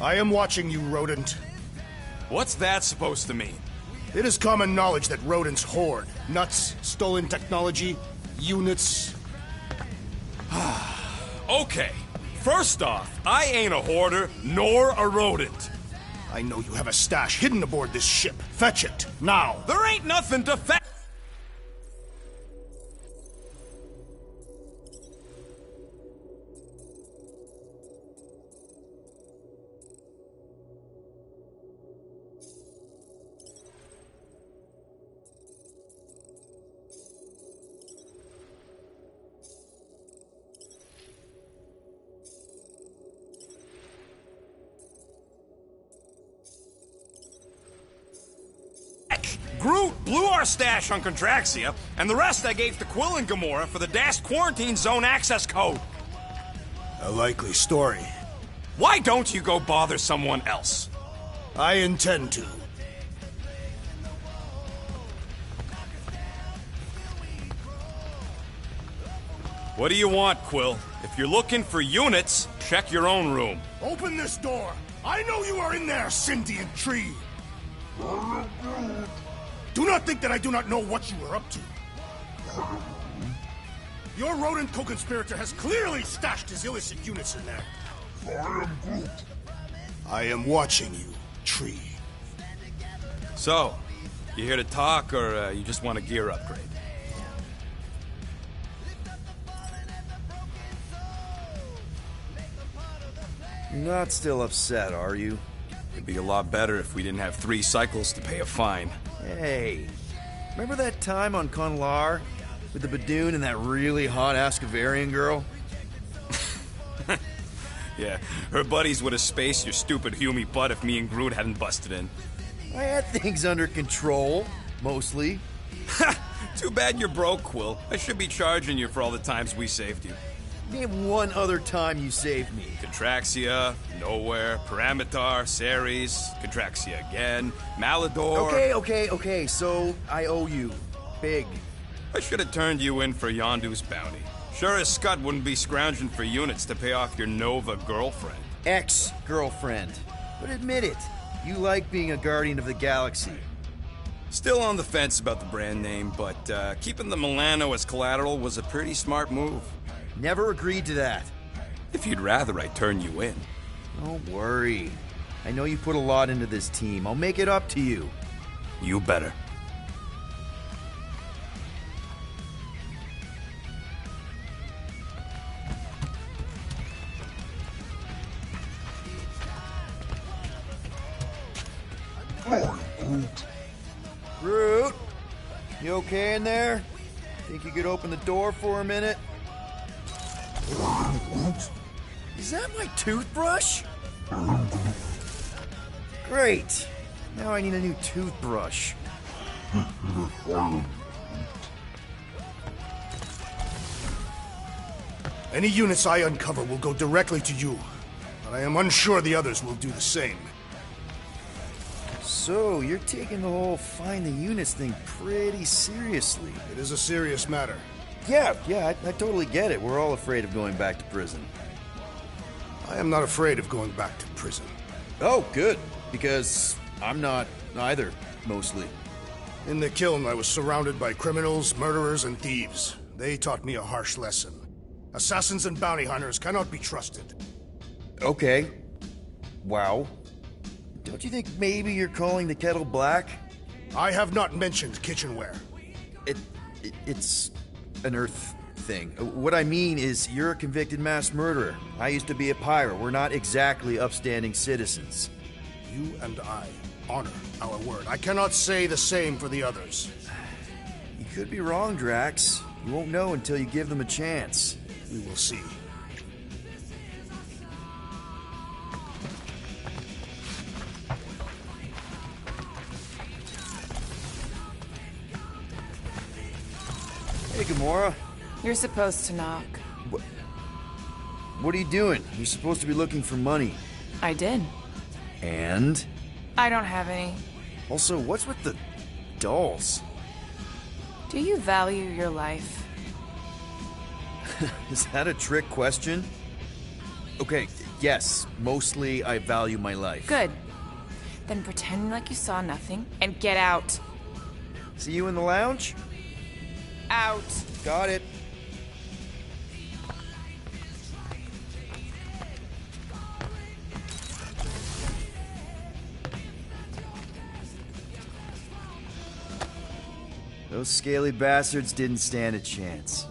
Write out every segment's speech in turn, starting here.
I am watching you, rodent. What's that supposed to mean? It is common knowledge that rodents hoard nuts, stolen technology, units. Okay. First off, I ain't a hoarder, nor a rodent. I know you have a stash hidden aboard this ship. Fetch it, now. There ain't nothing to fetch. Groot blew our stash on Contraxia, and the rest I gave to Quill and Gamora for the dashed quarantine zone access code. A likely story. Why don't you go bother someone else? I intend to. What do you want, Quill? If you're looking for units, check your own room. Open this door! I know you are in there, sentient tree! Do not think that I do not know what you are up to. Your rodent co-conspirator has clearly stashed his illicit units in there. I am Groot. I am watching you, tree. So, you here to talk, or you just want a gear upgrade? You're not still upset, are you? It'd be a lot better if we didn't have 3 cycles to pay a fine. Hey, remember that time on Conlar with the Badoon and that really hot Ascavarian girl? Yeah, her buddies would have spaced your stupid Hume butt if me and Groot hadn't busted in. I had things under control, mostly. Too bad you're broke, Quill. I should be charging you for all the times we saved you. Name one other time you saved me. Contraxia, Nowhere, Paramitar, Ceres, Contraxia again, Malador... Okay, so I owe you. Big. I should have turned you in for Yondu's bounty. Sure as Scud wouldn't be scrounging for units to pay off your Nova girlfriend. Ex-girlfriend. But admit it, you like being a Guardian of the Galaxy. Still on the fence about the brand name, but keeping the Milano as collateral was a pretty smart move. Never agreed to that. If you'd rather, I'd turn you in. Don't worry. I know you put a lot into this team. I'll make it up to you. You better. Groot, you okay in there? Think you could open the door for a minute? Is that my toothbrush? Great. Now I need a new toothbrush. Any units I uncover will go directly to you, but I am unsure the others will do the same. So, you're taking the whole find the units thing pretty seriously. It is a serious matter. Yeah, I totally get it. We're all afraid of going back to prison. I am not afraid of going back to prison. Oh, good. Because I'm not either, mostly. In the kiln, I was surrounded by criminals, murderers, and thieves. They taught me a harsh lesson. Assassins and bounty hunters cannot be trusted. Okay. Wow. Don't you think maybe you're calling the kettle black? I have not mentioned kitchenware. It's an Earth thing. What I mean is, you're a convicted mass murderer. I used to be a pirate. We're not exactly upstanding citizens. You and I honor our word. I cannot say the same for the others. You could be wrong, Drax. You won't know until you give them a chance. We will see. Hey, Gamora. You're supposed to knock. What are you doing? You're supposed to be looking for money. I did. And? I don't have any. Also, what's with the dolls? Do you value your life? Is that a trick question? Okay, yes, mostly I value my life. Good. Then pretend like you saw nothing and get out. See you in the lounge? Out. Got it. Those scaly bastards didn't stand a chance.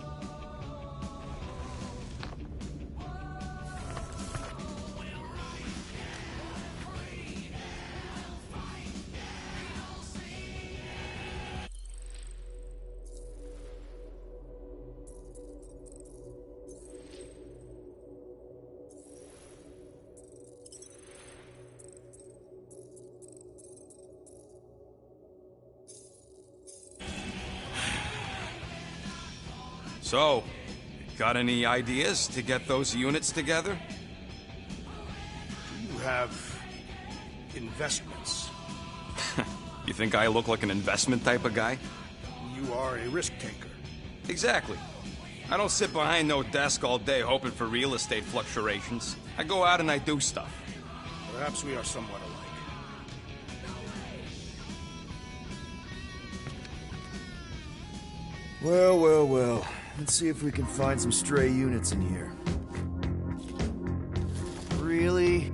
So, got any ideas to get those units together? You have investments. You think I look like an investment type of guy? You are a risk taker. Exactly. I don't sit behind no desk all day hoping for real estate fluctuations. I go out and I do stuff. Perhaps we are somewhat alike. Well, well, well. Let's see if we can find some stray units in here. Really?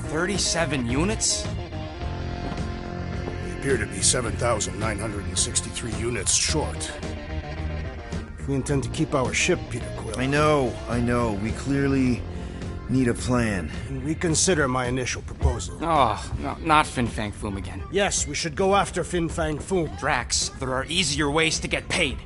$37 units? We appear to be 7,963 units short. If we intend to keep our ship, Peter Quill, I know. We clearly need a plan. and reconsider my initial proposal. Oh, no, not Fin Fang Foom again. Yes, we should go after Fin Fang Foom. Drax, there are easier ways to get paid.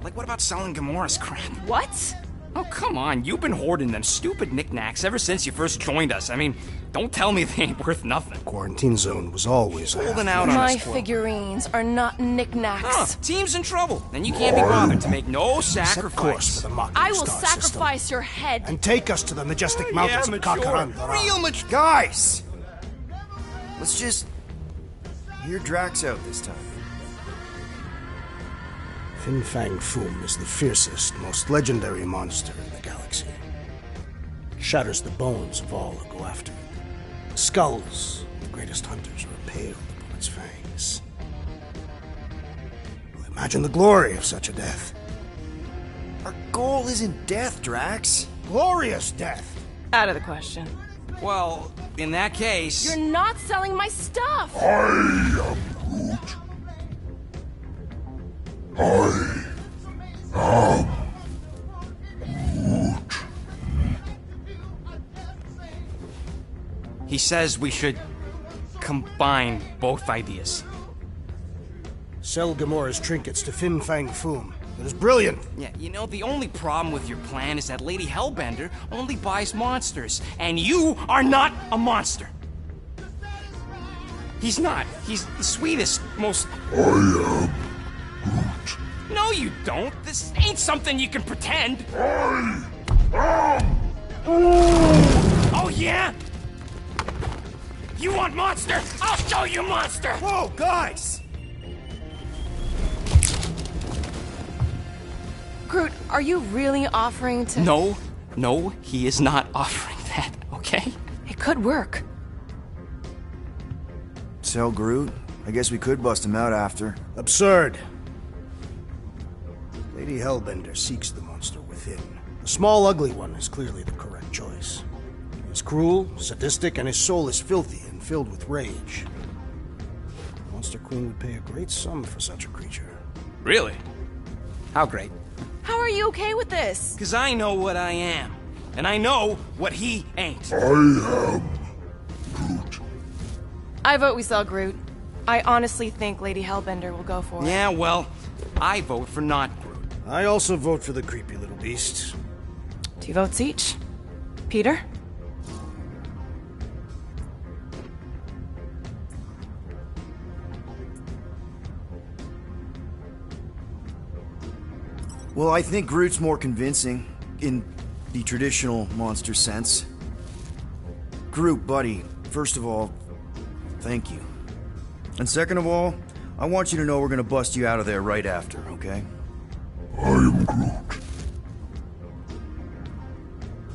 Like, what about selling Gamora's crap? What? Oh, come on, you've been hoarding them stupid knickknacks ever since you first joined us. I mean, don't tell me they ain't worth nothing. Quarantine zone was always Holding out on My us, Quill. figurines are not knickknacks. Huh, team's in trouble. Then you can't be bothered to make no Set course sacrifice. for the Mocking I will Star sacrifice system, your head. and take us to the majestic mountains of Kakaran. Real mature. Guys! Let's just hear Drax out this time. Fin Fang Foom is the fiercest, most legendary monster in the galaxy. It shatters the bones of all who go after it. The skulls of the greatest hunters are impaled upon its fangs. Well, imagine the glory of such a death. Our goal isn't death, Drax. Glorious death! Out of the question. Well, in that case... You're not selling my stuff! He says we should combine both ideas. Sell Gamora's trinkets to Fin Fang Foom. It is brilliant! Yeah, you know, the only problem with your plan is that Lady Hellbender only buys monsters, and you are not a monster. He's not. He's the sweetest, most... I am Groot. No, you don't. This ain't something you can pretend. Oh, yeah? You want monster? I'll show you monster! Whoa, guys! Groot, are you really offering to... No, he is not offering that, okay? It could work. Sell Groot? I guess we could bust him out after. Absurd. Lady Hellbender seeks the monster within. The small, ugly one is clearly the correct choice. He's cruel, sadistic, and his soul is filthy and filled with rage. The Monster Queen would pay a great sum for such a creature. Really? How great? How are you okay with this? Because I know what I am, and I know what he ain't. I vote we sell Groot. I honestly think Lady Hellbender will go for it. Yeah, well, I vote for not Groot. I also vote for the creepy little beast. 2 votes each. Peter? Well, I think Groot's more convincing, in the traditional monster sense. Groot, buddy, first of all, thank you. And second of all, I want you to know we're gonna bust you out of there right after, okay? I am Groot.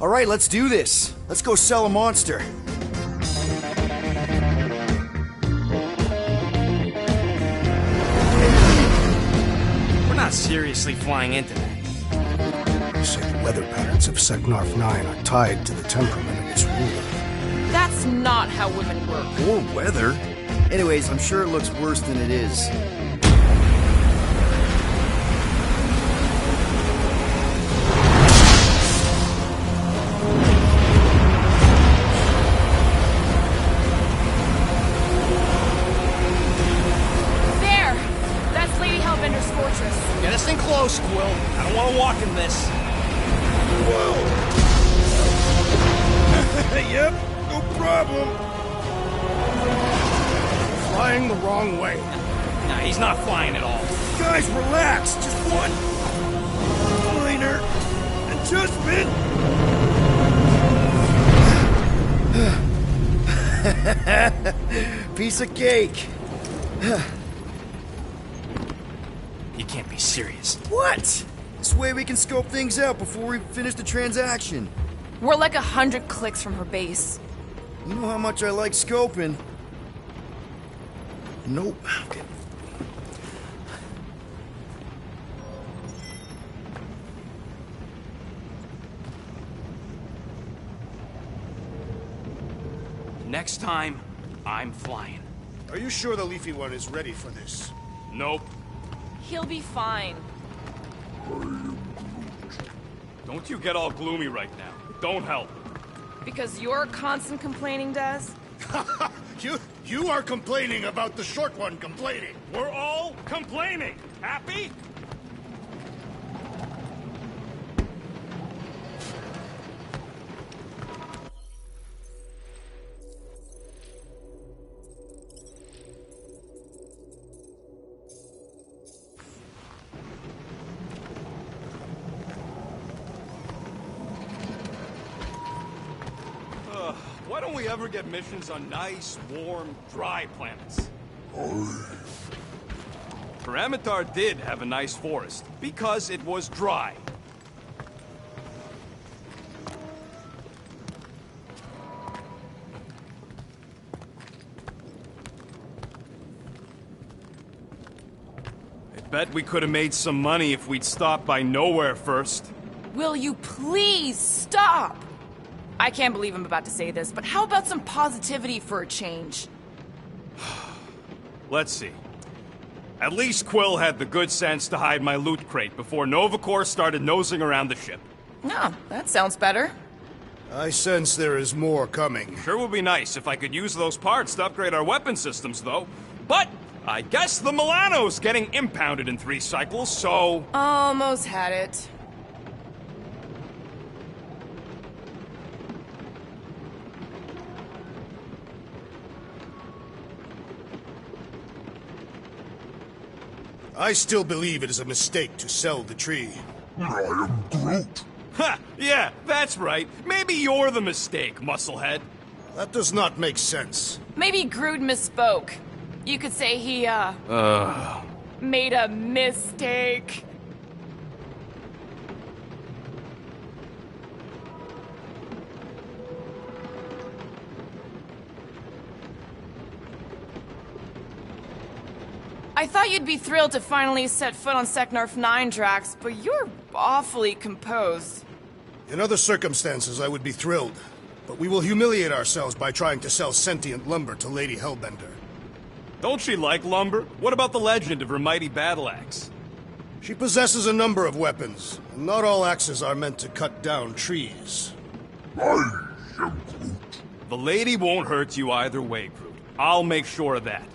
Alright, let's do this. Let's go sell a monster. We're not seriously flying into that. They say the weather patterns of Seknarf 9 are tied to the temperament of its ruler. That's not how women work. Or weather. Anyways, I'm sure it looks worse than it is. There! That's Lady Hellbender's fortress. Get us in close, Quill. I don't want to walk in this. Yep, no problem. Flying the wrong way. Nah, he's not flying at all. Guys, relax. Just one minor adjustment. Piece of cake. You can't be serious. What? This way we can scope things out before we finish the transaction. We're like 100 clicks from her base. You know how much I like scoping. Nope. Okay. Next time, I'm flying. Are you sure the Leafy One is ready for this? Nope. He'll be fine. Don't you get all gloomy right now. It don't help. Because you're constant complaining, Des? You are complaining about the short one complaining. We're all complaining. Happy? Why don't we ever get missions on nice, warm, dry planets? Paramitar did have a nice forest, because it was dry. I bet we could have made some money if we'd stopped by Nowhere first. Will you please stop? I can't believe I'm about to say this, but how about some positivity for a change? Let's see. At least Quill had the good sense to hide my loot crate before Nova Corps started nosing around the ship. No, that sounds better. I sense there is more coming. Sure would be nice if I could use those parts to upgrade our weapon systems, though. But I guess the Milano's getting impounded in 3 cycles, so... Almost had it. I still believe it is a mistake to sell the tree. I am Groot. Ha! Yeah, that's right. Maybe you're the mistake, musclehead. That does not make sense. Maybe Groot misspoke. You could say he, made a mistake. I thought you'd be thrilled to finally set foot on Seknarf 9, Drax, but you're awfully composed. In other circumstances, I would be thrilled. But we will humiliate ourselves by trying to sell sentient lumber to Lady Hellbender. Don't she like lumber? What about the legend of her mighty battle axe? She possesses a number of weapons, and not all axes are meant to cut down trees. I am Groot. The lady won't hurt you either way, Groot. I'll make sure of that.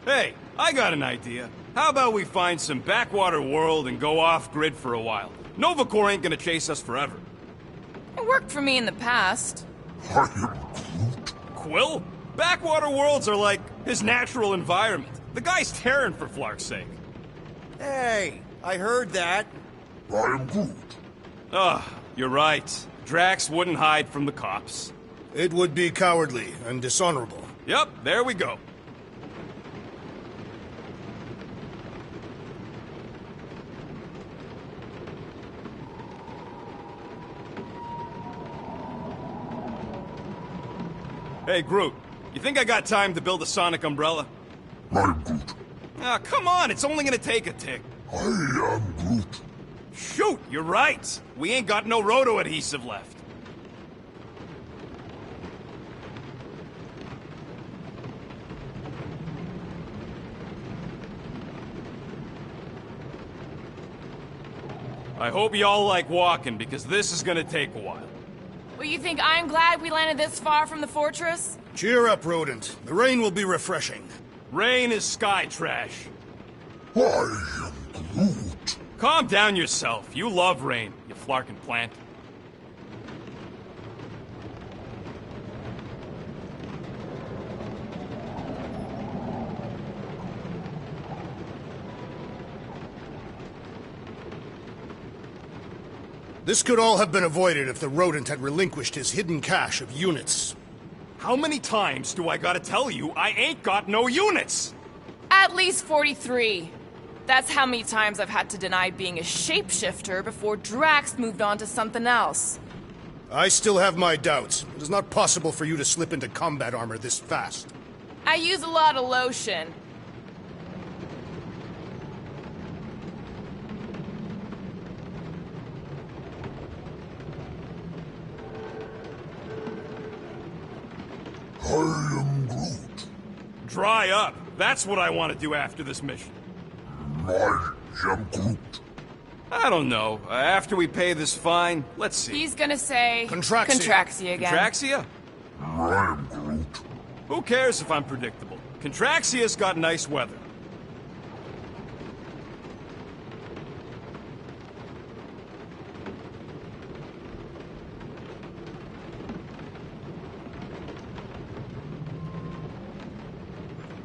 Hey, I got an idea. How about we find some backwater world and go off-grid for a while? Nova Corps ain't gonna chase us forever. It worked for me in the past. I am Groot. Quill? Backwater worlds are like his natural environment. The guy's tearing for Flark's sake. Hey, I heard that. I am Groot. Ugh, you're right. Drax wouldn't hide from the cops. It would be cowardly and dishonorable. Yep, there we go. Hey, Groot. You think I got time to build a sonic umbrella? I am Groot. Ah, come on, it's only gonna take a tick. I am Groot. Shoot, you're right. We ain't got no roto adhesive left. I hope y'all like walking, because this is gonna take a while. Well, you think I'm glad we landed this far from the fortress? Cheer up, Rodent. The rain will be refreshing. Rain is sky trash. I am Groot. Calm down yourself. You love rain, you flarkin' plant. This could all have been avoided if the Rodent had relinquished his hidden cache of units. How many times do I gotta tell you I ain't got no units? At least 43. That's how many times I've had to deny being a shapeshifter before Drax moved on to something else. I still have my doubts. It is not possible for you to slip into combat armor this fast. I use a lot of lotion. I am Groot. Dry up. That's what I want to do after this mission. I am Groot. I don't know. After we pay this fine, let's see. He's gonna say... Contraxia. Contraxia again. Contraxia? I am Groot. Who cares if I'm predictable? Contraxia's got nice weather.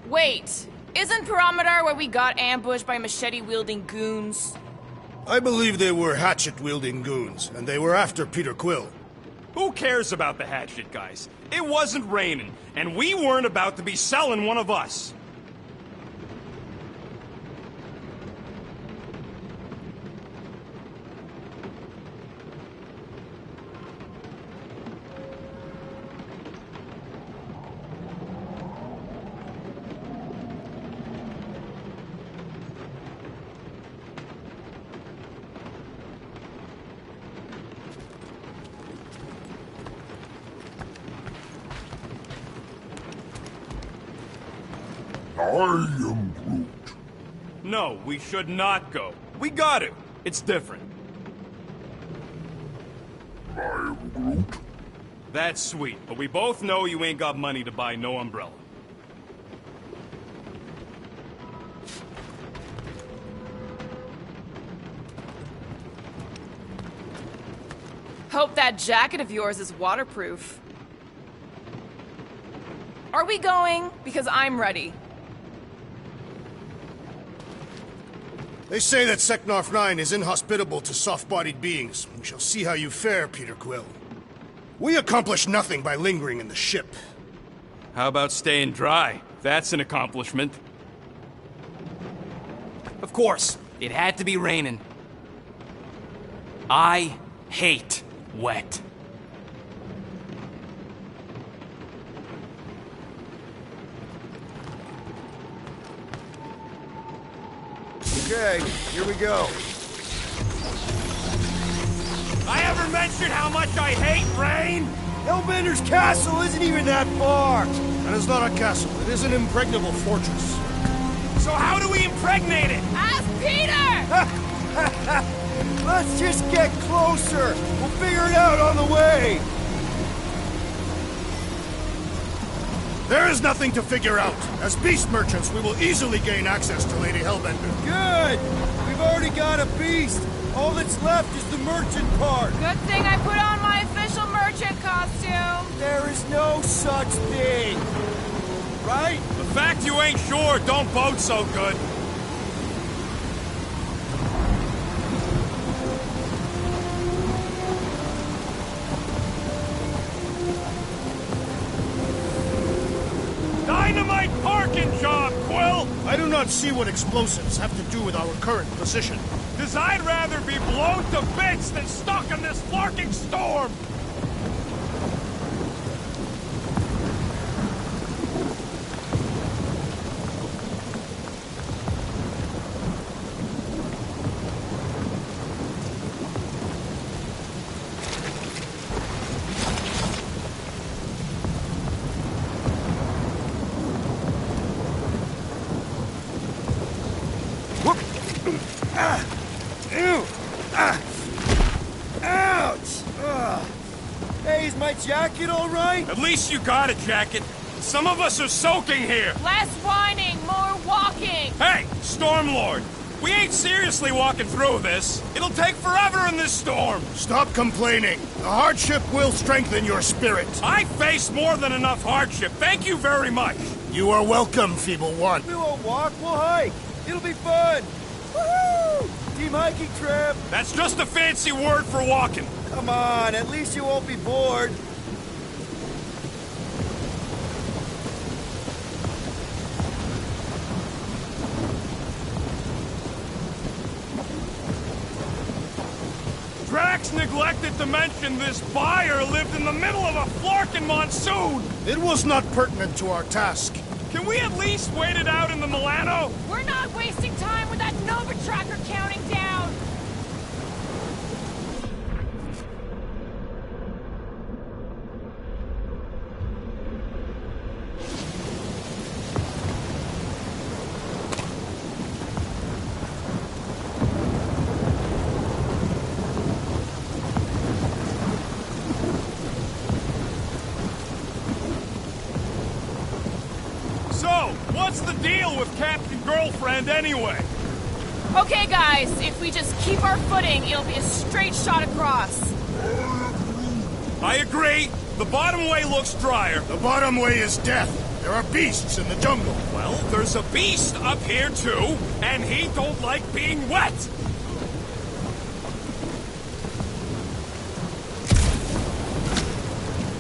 Wait, isn't Pyramidar where we got ambushed by machete-wielding goons? I believe they were hatchet-wielding goons, and they were after Peter Quill. Who cares about the hatchet, guys? It wasn't raining, and we weren't about to be selling one of us. I am Groot. No, we should not go. We got to. It's different. I am Groot. That's sweet, but we both know you ain't got money to buy no umbrella. Hope that jacket of yours is waterproof. Are we going? Because I'm ready. They say that Seknarf 9 is inhospitable to soft-bodied beings. We shall see how you fare, Peter Quill. We accomplish nothing by lingering in the ship. How about staying dry? That's an accomplishment. Of course, it had to be raining. I hate wet. Okay, here we go. I ever mentioned how much I hate rain? Hellbender's castle isn't even that far. That is not a castle. It is an impregnable fortress. So how do we impregnate it? Ask Peter! Let's just get closer. We'll figure it out on the way. There is nothing to figure out. As beast merchants, we will easily gain access to Lady Hellbender. Good. We've already got a beast. All that's left is the merchant part. Good thing I put on my official merchant costume. There is no such thing. Right? The fact you ain't sure don't bode so good. not see what explosives have to do with our current position. 'Cause I'd rather be blown to bits than stuck in this flarking storm! Hey, is my jacket all right? At least you got a jacket. Some of us are soaking here. Less whining, more walking! Hey, Stormlord! We ain't seriously walking through this. It'll take forever in this storm. Stop complaining. The hardship will strengthen your spirit. I faced more than enough hardship. Thank you very much. You are welcome, Feeble One. We won't walk, we'll hike. It'll be fun. Woohoo! Team hiking trip. That's just a fancy word for walking. Come on, at least you won't be bored. Drax neglected to mention this buyer lived in the middle of a flarkin' monsoon. It was not pertinent to our task. Can we at least wait it out in the Milano? We're not wasting time with that Nova tracker counting down! So, what's the deal with Captain Girlfriend anyway? Okay, guys, if we just keep our footing, it'll be a straight shot across. I agree. The bottom way looks drier. The bottom way is death. There are beasts in the jungle. Well, there's a beast up here too, and he don't like being wet.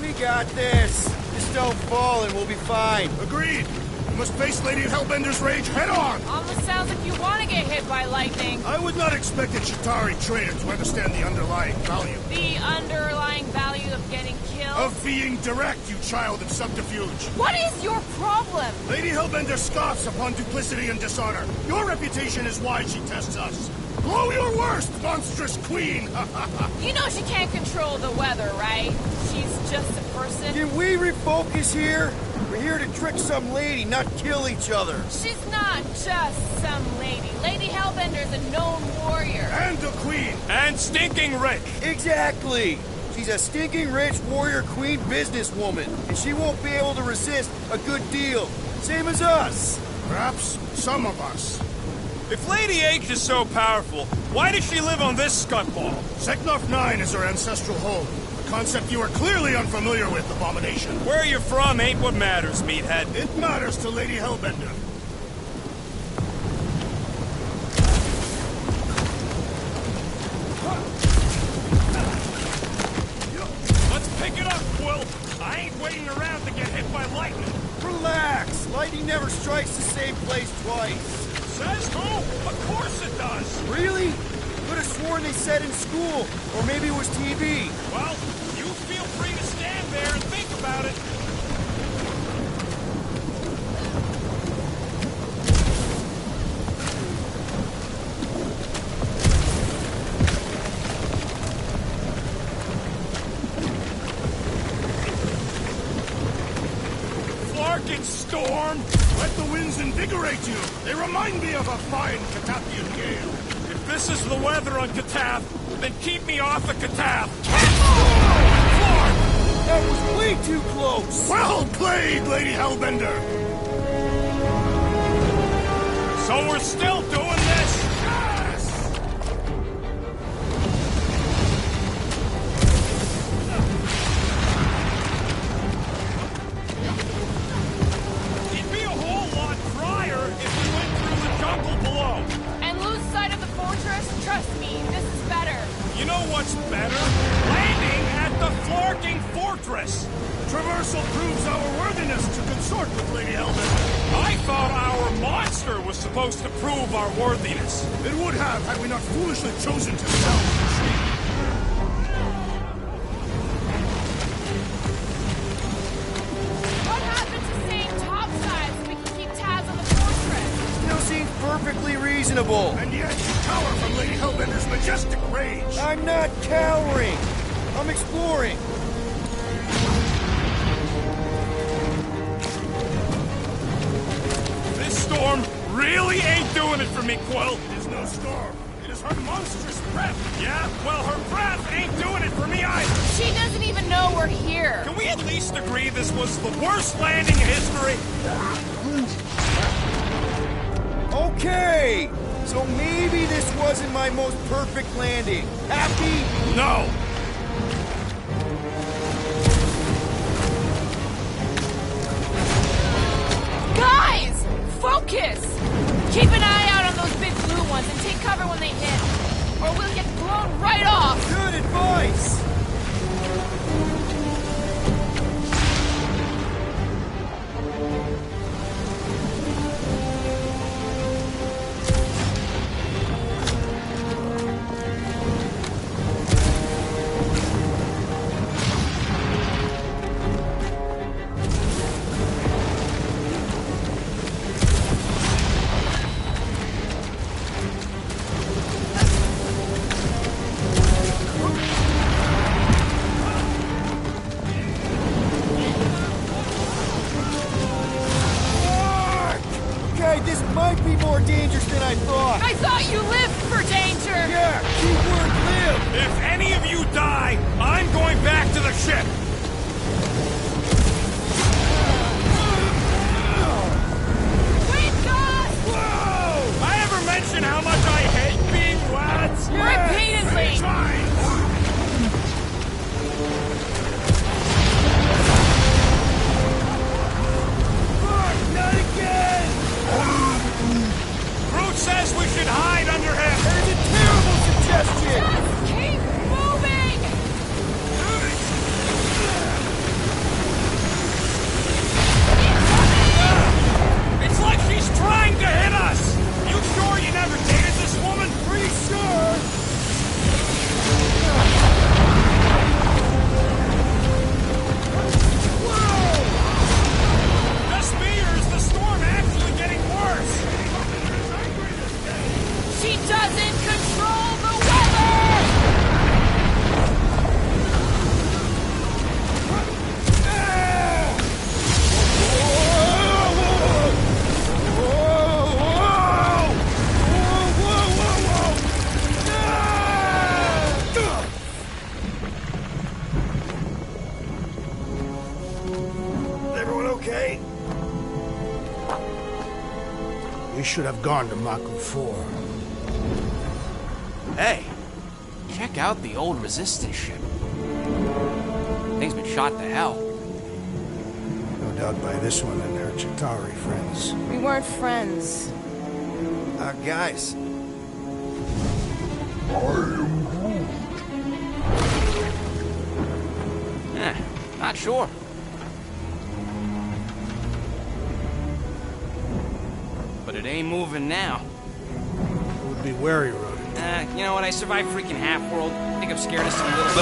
We got this. Just don't fall and we'll be fine. Agreed. You must face Lady Hellbender's rage head on. Almost sounds like you want to get hit by lightning. I would not expect a Chitauri trader to understand the underlying value. The underlying value of getting killed. Of being direct, you child of subterfuge. What is your problem? Lady Hellbender scoffs upon duplicity and dishonor. Your reputation is why she tests us. Blow your worst, monstrous queen! You know she can't control the weather, right? She's just a person. Can we refocus here? We're here to trick some lady, not kill each other. She's not just some lady. Lady Hellbender's a known warrior. And a queen! And stinking rich. Exactly. She's a stinking rich warrior queen businesswoman, and she won't be able to resist a good deal. Same as us. Perhaps some of us. If Lady H is so powerful, why does she live on this scuttball? Seknarf 9 is her ancestral home. A concept you are clearly unfamiliar with, Abomination. Where you're from ain't what matters, meathead. It matters to Lady Hellbender. Let's pick it up, Quill. I ain't waiting around to get hit by lightning. Relax. Lightning never strikes the same place twice. Says who? Of course it does. Really? Could have sworn they said in school, or maybe it was TV. Well, you feel free to stand there and think about it. Flarkin' storm! Let the winds invigorate you. They remind me of a fine Catathian gale. If this is the weather on Katath, then keep me off of Katath. That was way too close. Well played, Lady Hellbender. So we're still doing this? Yes! It'd be a whole lot drier if we went through the jungle below. And lose sight of the fortress? Trust me, this is better. You know what's better? Landing at the the Flarking Fortress! Traversal proves our worthiness to consort with Lady Hellbender. I thought our monster was supposed to prove our worthiness. It would have had we not foolishly chosen to sell the machine. What happened to staying topside so we can keep tabs on the fortress? Still seems perfectly reasonable. And yet you cower from Lady Hellbender's majestic rage. I'm not cowering. I'm exploring. This storm really ain't doing it for me, Quill. It is no storm. It is her monstrous breath. Yeah, well, her breath ain't doing it for me either. She doesn't even know we're here. Can we at least agree this was the worst landing in history? Okay, so maybe this wasn't my most perfect landing. Happy? No. Guys! Focus! Keep an eye out on those big blue ones and take cover when they hit. Or we'll get blown right off! Good advice. This might be more dangerous than I thought. I thought you lived for danger! Yeah, keyword live. If any of you die, I'm going back to the ship. Wait, guys! Whoa! I ever mention how much I hate being wet? Repeatedly! Not again. Groot says we should hide under him. There's a terrible suggestion. Just keep moving! It's like she's trying to hit us. You sure you never dated this woman? Pretty sure. Just me, or is the storm actually getting worse? She doesn't control the weather! Everyone okay? We should have gone to Maku 4. Hey, check out the old Resistance ship. Thing's been shot to hell. No doubt by this one and her Chitauri friends. We weren't friends. Guys, Not sure. But it ain't moving now. It would be wary, Rodent. You know what? I survived freaking Half-World. I think I'm scared of some little...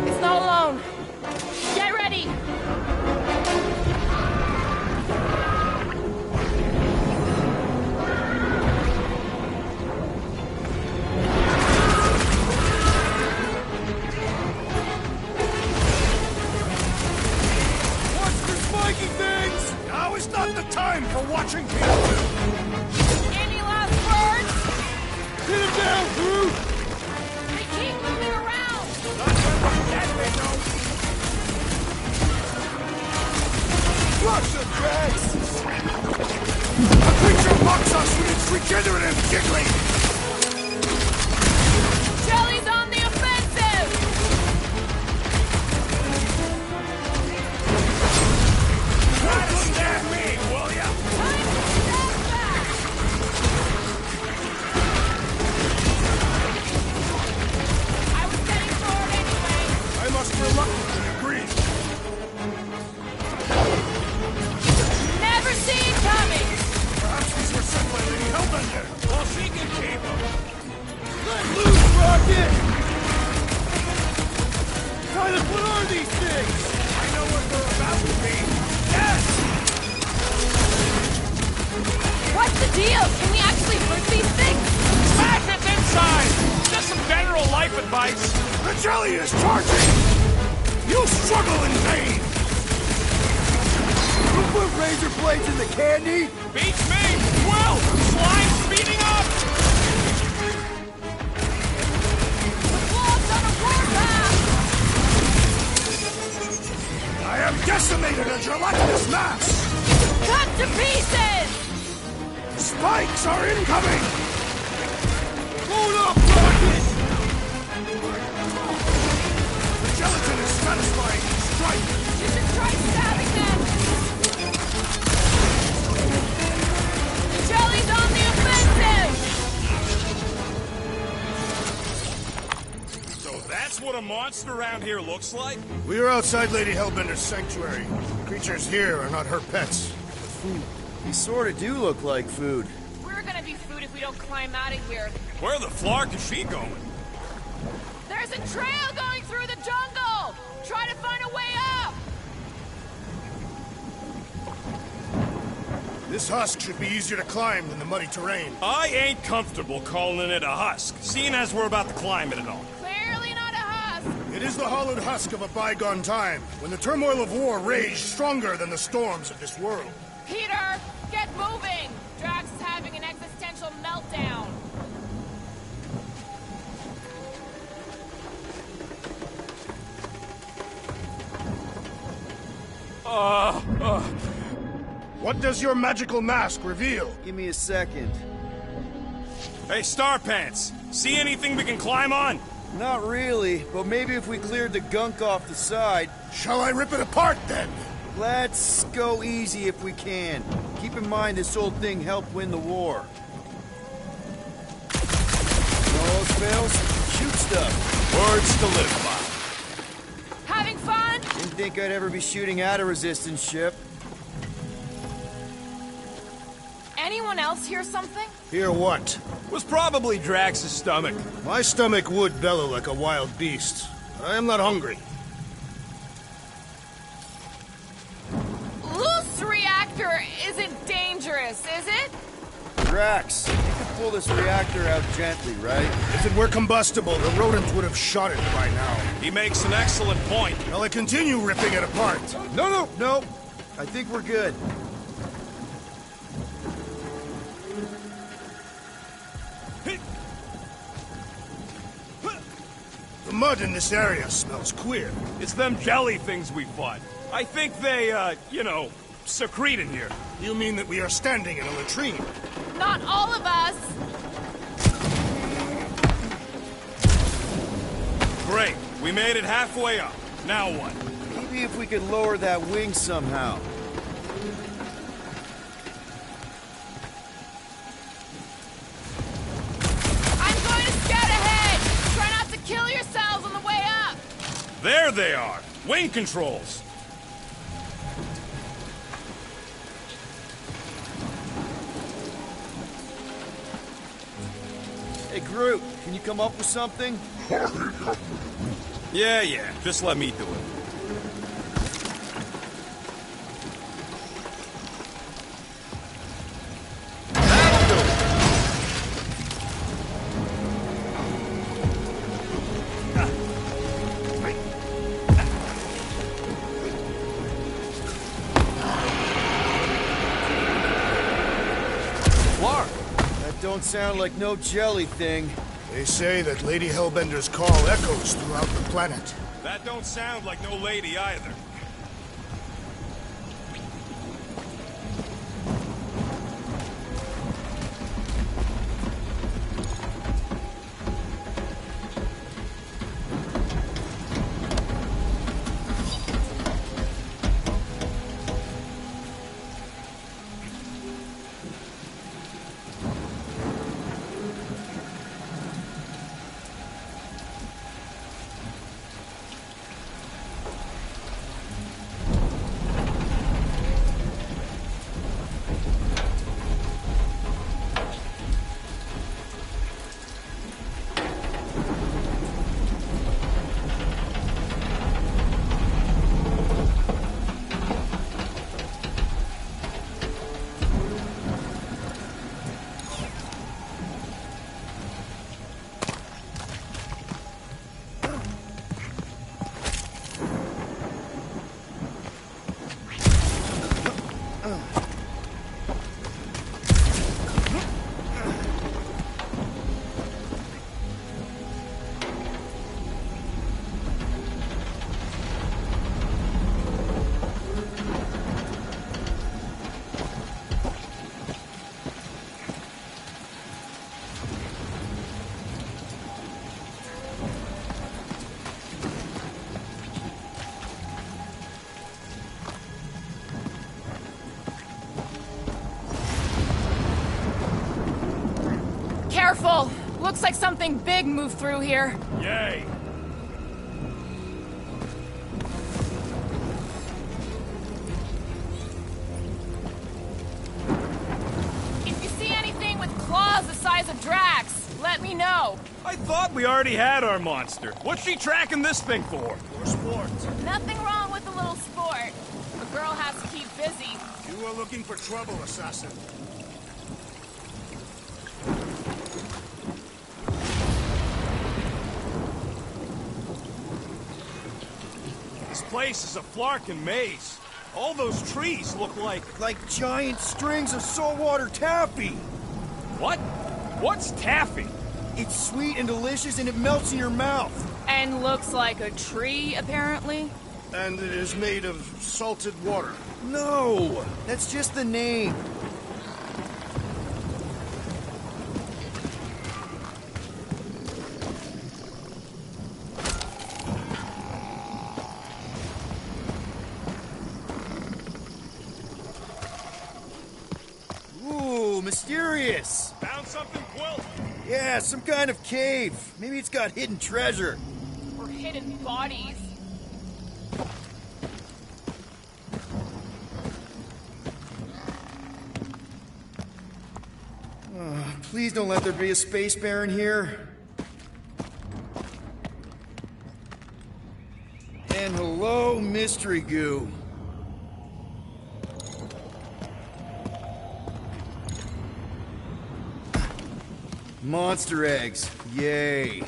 It's not alone. Get ready! Watch for spiky things! Now is not the time for watching people. Any last words? Hit him down, Groot! They keep moving around! Crush them, Drax! A creature mocks us with its regenerative jiggling! Jelly's on the offensive! Try to stab me, will ya? Time to step back! I was getting forward shit! Silas, what are these things? I know what they're about to be. Yes! What's the deal? Can we actually hurt these things? Smash it inside! Just some general life advice. The jelly is charging! You struggle in vain! You put razor blades in the candy? Beats me! Well, slime speeding up! The blob's on a warpath! I have decimated a gelatinous mass! Cut to pieces! Spikes are incoming! Hold up, Rocket! The gelatin is satisfying its strike! You should try stabbing them! The jelly's on the offensive! So that's what a monster around here looks like? We are outside Lady Hellbender's sanctuary. Creatures here are not her pets. You sort of do look like food. We're gonna be food if we don't climb out of here. Where the flark is she going? There's a trail going through the jungle! Try to find a way up! This husk should be easier to climb than the muddy terrain. I ain't comfortable calling it a husk, seeing as we're about to climb it and all. Clearly not a husk! It is the hollowed husk of a bygone time, when the turmoil of war raged stronger than the storms of this world. Peter, get moving! Drax is having an existential meltdown. What does your magical mask reveal? Give me a second. Hey, Starpants, see anything we can climb on? Not really, but maybe if we cleared the gunk off the side. Shall I rip it apart then? Let's go easy if we can. Keep in mind this old thing helped win the war. No fails, shoot stuff. Words to live by. Having fun? Didn't think I'd ever be shooting at a resistance ship. Anyone else hear something? Hear what? Was probably Drax's stomach. My stomach would bellow like a wild beast. I am not hungry. Loose reactor isn't dangerous, is it? Drax, you can pull this reactor out gently, right? If it were combustible, the rodents would have shot it by now. He makes an excellent point. Shall I continue ripping it apart? No. I think we're good. The mud in this area smells queer. It's them jelly things we fought. I think they, secrete in here. You mean that we are standing in a latrine? Not all of us! Great, we made it halfway up. Now what? Maybe if we could lower that wing somehow. I'm going to scout ahead! Try not to kill yourselves on the way up! There they are! Wing controls! Hey, Groot, can you come up with something? Yeah, just let me do it. Don't sound like no jelly thing. They say that Lady Hellbender's call echoes throughout the planet. That don't sound like no lady either. Looks like something big moved through here. Yay! If you see anything with claws the size of Drax, let me know. I thought we already had our monster. What's she tracking this thing for? For sport. Nothing wrong with a little sport. A girl has to keep busy. You are looking for trouble, assassin. This place is a Flarkin maze. All those trees look like... Like giant strings of saltwater taffy. What? What's taffy? It's sweet and delicious and it melts in your mouth. And looks like a tree, apparently. And it is made of salted water. No, that's just the name. Ooh, mysterious. Found something, Quill? Yeah, some kind of cave. Maybe it's got hidden treasure. Or hidden bodies. Please don't let there be a space baron here. And hello, mystery goo. Monster eggs. Yay.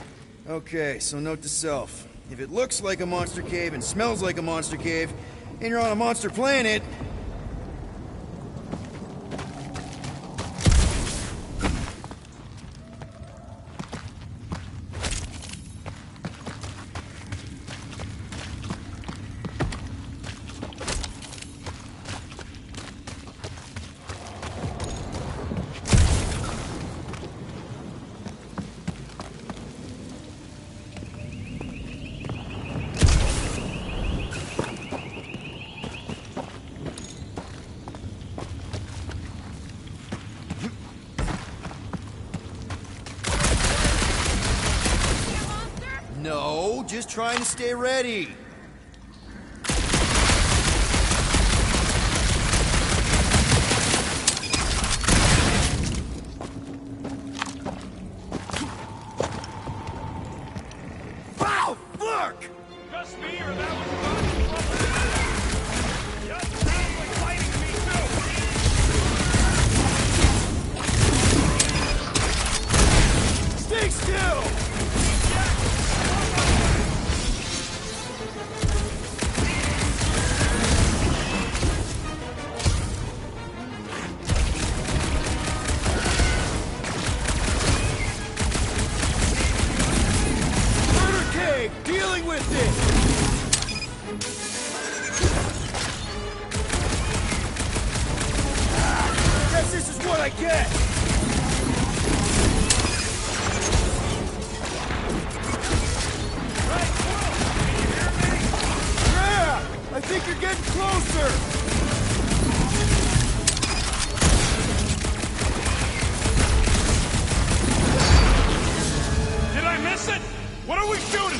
Okay, so note to self. If it looks like a monster cave and smells like a monster cave, and you're on a monster planet, no, just trying to stay ready. Wow, fuck! Just me, or that was about Just sounds like fighting to me, too! Stay still! Murder Cave, dealing with it! Guess this is what I get! Yeah! I think you're getting closer! Did I miss it? What are we shooting?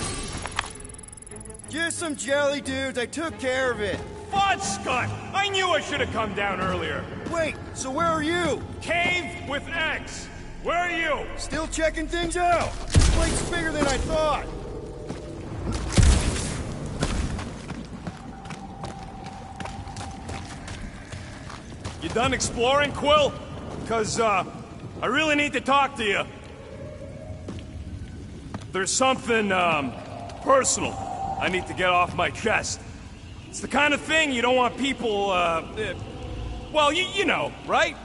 Just some jelly dudes, I took care of it. Fudge, Scott! I knew I should have come down earlier. Wait, so where are you? Cave with eggs. Where are you? Still checking things out. This place is bigger than I thought. You done exploring, Quill? Because, I really need to talk to you. There's something, personal I need to get off my chest. It's the kind of thing you don't want people, well, you know, right?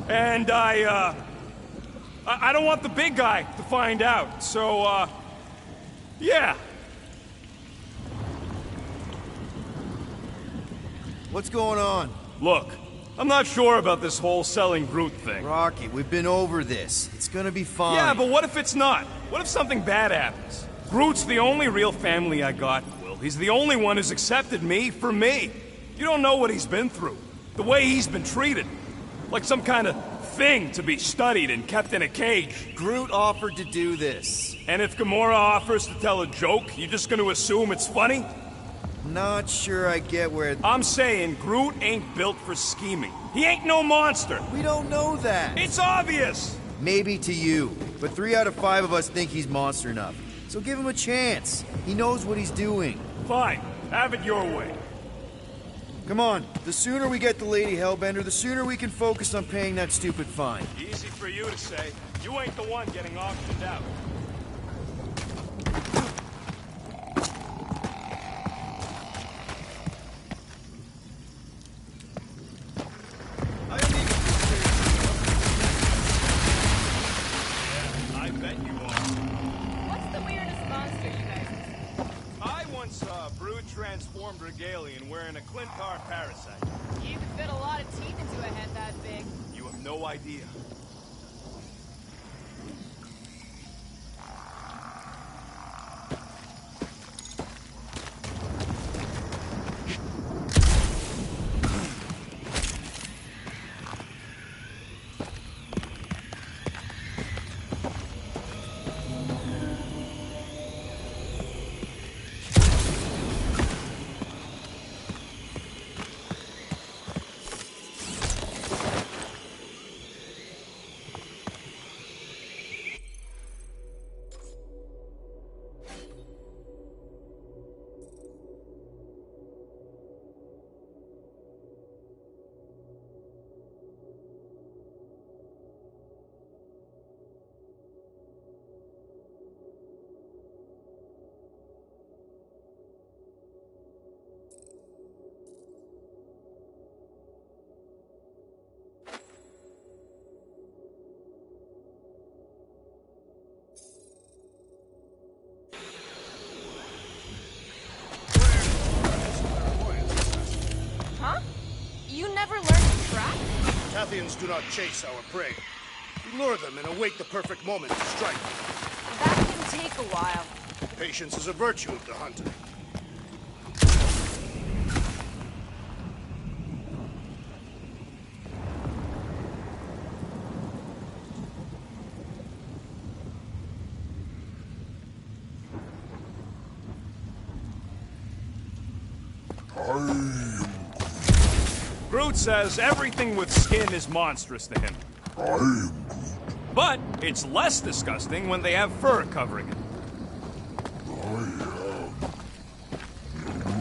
And I don't want the big guy to find out, so, yeah. What's going on? Look, I'm not sure about this whole selling Groot thing. Rocky, we've been over this. It's gonna be fine. Yeah, but what if it's not? What if something bad happens? Groot's the only real family I got, Will. He's the only one who's accepted me for me. You don't know what he's been through. The way he's been treated. Like some kind of thing to be studied and kept in a cage. Groot offered to do this. And if Gamora offers to tell a joke, you just gonna assume it's funny? Not sure I get where... I'm saying Groot ain't built for scheming. He ain't no monster. We don't know that. It's obvious. Maybe to you, but 3 out of 5 of us think he's monster enough. So give him a chance. He knows what he's doing. Fine. Have it your way. Come on. The sooner we get the Lady Hellbender, the sooner we can focus on paying that stupid fine. Easy for you to say. You ain't the one getting auctioned out. I bet you are. What's the weirdest monster you guys have seen? I once saw a brood-transformed Regalian wearing a Clintar parasite. You could fit a lot of teeth into a head that big. You have no idea. Huh? You never learned to track? Tathians do not chase our prey. We lure them and await the perfect moment to strike. That can take a while. Patience is a virtue of the hunter. Groot says everything with skin is monstrous to him. But it's less disgusting when they have fur covering it.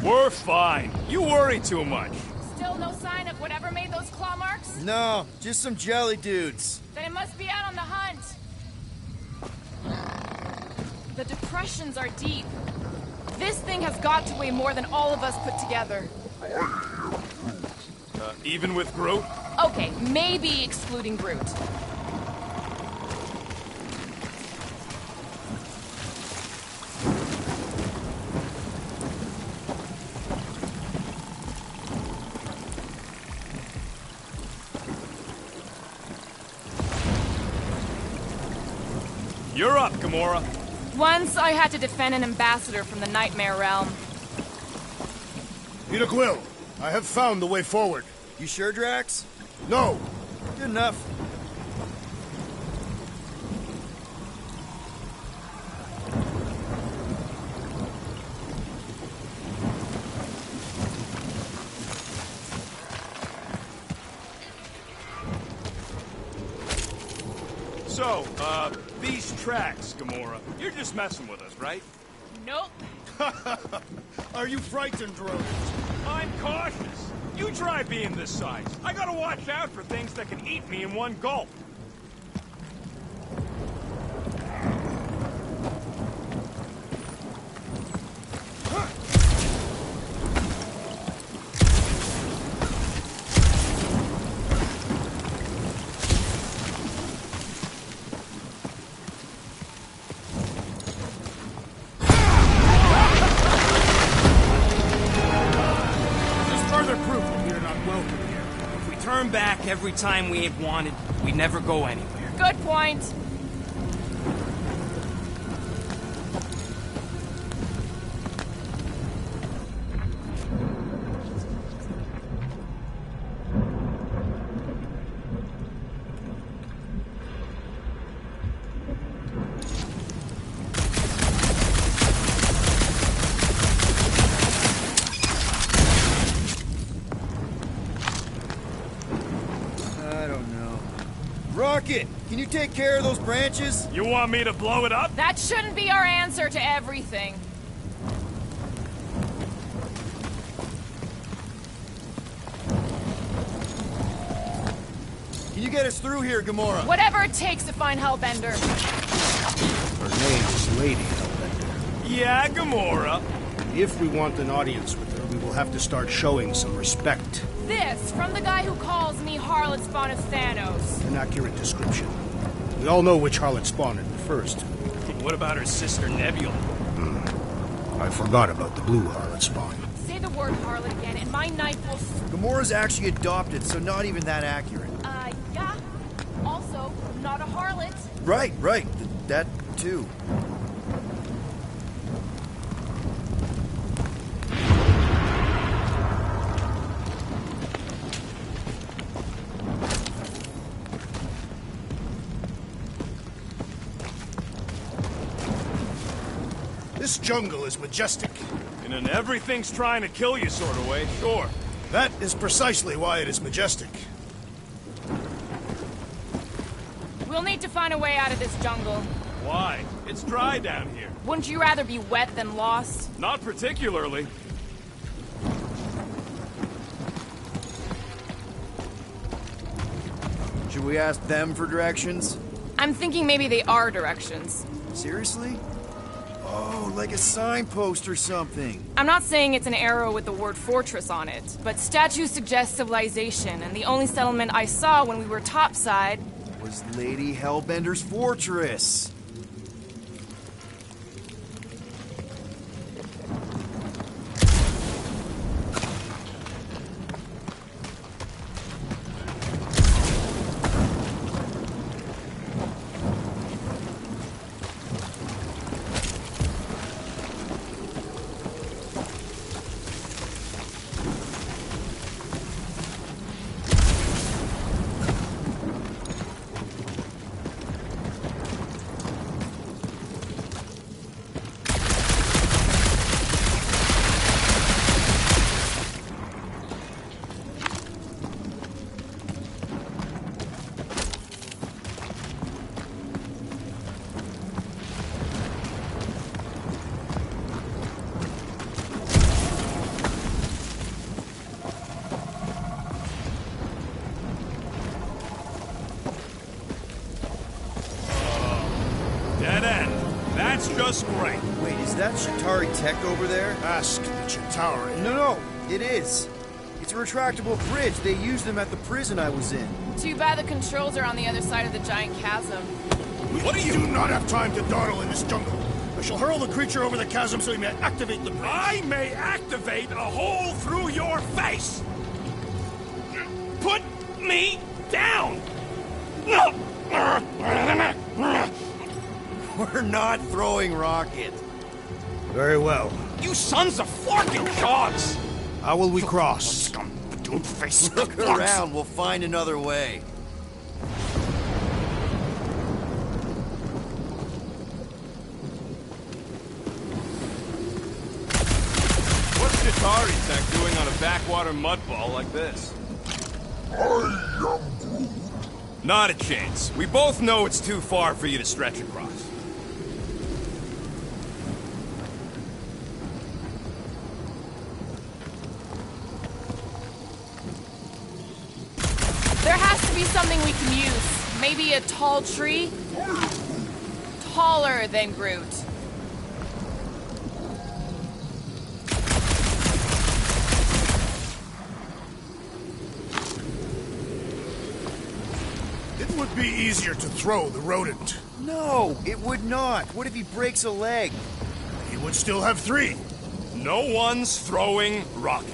We're fine. You worry too much. Still no sign of whatever made those claw marks? No, just some jelly dudes. Then it must be out on the hunt. The depressions are deep. This thing has got to weigh more than all of us put together. Even with Groot? Okay, maybe excluding Groot. You're up, Gamora. Once I had to defend an ambassador from the Nightmare Realm. Peter Quill, I have found the way forward. You sure, Drax? No! Good enough. So, these tracks, Gamora, you're just messing with us, right? Nope. Are you frightened, Rose? I'm cautious. You try being this size. I gotta watch out for things that can eat me in one gulp. Back every time we ain't wanted, we never go anywhere. Good point. Rocket, can you take care of those branches? You want me to blow it up? That shouldn't be our answer to everything. Can you get us through here, Gamora? Whatever it takes to find Hellbender. Her name is Lady Hellbender. Yeah, Gamora. If we want an audience with her, we will have to start showing some respect. This from the guy who calls me Harlot Spawn of Thanos. An accurate description. We all know which harlot spawned it first. What about her sister Nebula? I forgot about the blue harlot spawn. Say the word harlot again, and my knife will... Gamora's actually adopted, so not even that accurate. Yeah. Also, not a harlot. Right. That too. This jungle is majestic. In an everything's trying to kill you sort of way, sure. That is precisely why it is majestic. We'll need to find a way out of this jungle. Why? It's dry down here. Wouldn't you rather be wet than lost? Not particularly. Should we ask them for directions? I'm thinking maybe they are directions. Seriously? Oh, like a signpost or something. I'm not saying it's an arrow with the word fortress on it, but statues suggest civilization, and the only settlement I saw when we were topside Was Lady Hellbender's fortress. Dead end. That's just great. Wait, is that Chitauri tech over there? Ask the Chitauri. No, it is. It's a retractable bridge. They used them at the prison I was in. Too bad the controls are on the other side of the giant chasm. What do not have time to dawdle in this jungle. I shall hurl the creature over the chasm so he may activate the bridge. I may activate a hole through your face. Put me down. We're not throwing Rocket. Very well. You sons of forking dogs! How will we cross? Don't face Look around. We'll find another way. What's Chitauri Tech doing on a backwater mudball like this? I am Groot. Not a chance. We both know it's too far for you to stretch across. There has to be something we can use. Maybe a tall tree? Taller than Groot. It would be easier to throw the rodent. No, it would not. What if he breaks a leg? He would still have 3. No one's throwing Rocket.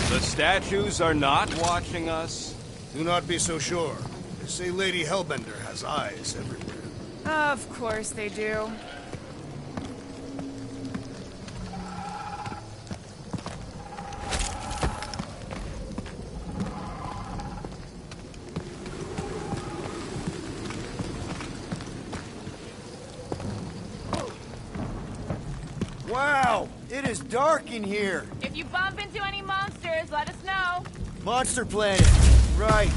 So, the statues are not watching us? Do not be so sure. They say Lady Hellbender has eyes everywhere. Of course they do. Wow, it is dark in here. If you bump into any monsters, let us know. Monster Planet. Right.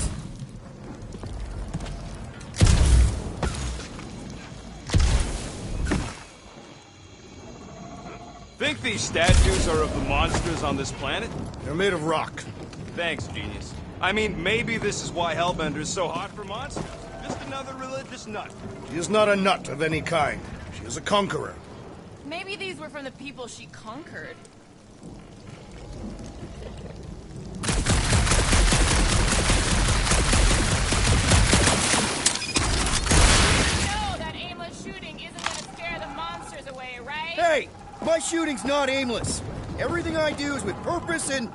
Think these statues are of the monsters on this planet? They're made of rock. Thanks, genius. I mean, maybe this is why Hellbender is so hot for monsters. Just another religious nut. She is not a nut of any kind. She is a conqueror. Maybe these were from the people she conquered. No, that aimless shooting isn't gonna scare the monsters away, right? Hey, my shooting's not aimless. Everything I do is with purpose and,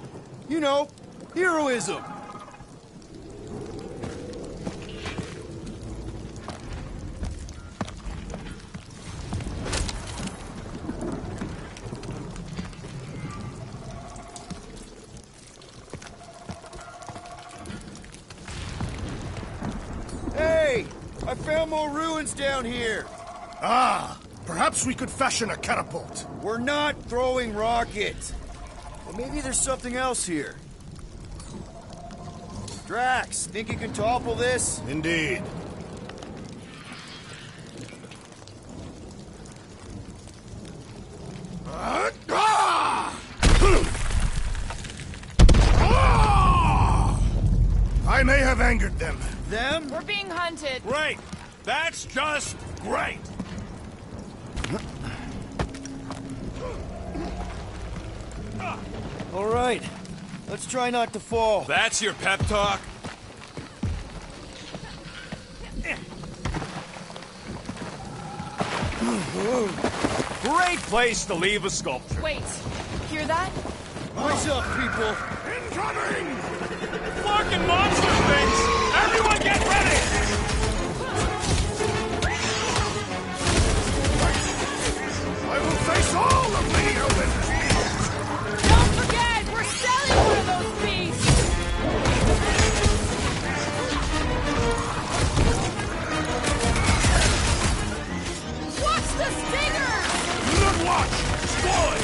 you know, heroism. Hey, I found more ruins down here. Ah, perhaps we could fashion a catapult. We're not throwing rockets. Well, maybe there's something else here. Drax, think you can topple this? Indeed. I may have angered them. Them? We're being hunted. Great. That's just great. All right, let's try not to fall. That's your pep talk? Great place to leave a sculpture. Wait, hear that? Rise up, people. Incoming! Fucking monster things! Everyone get ready! I will face all of Lady Hellbender. Don't forget, we're selling one of those beasts! Watch the stinger! Do not watch! Destroy!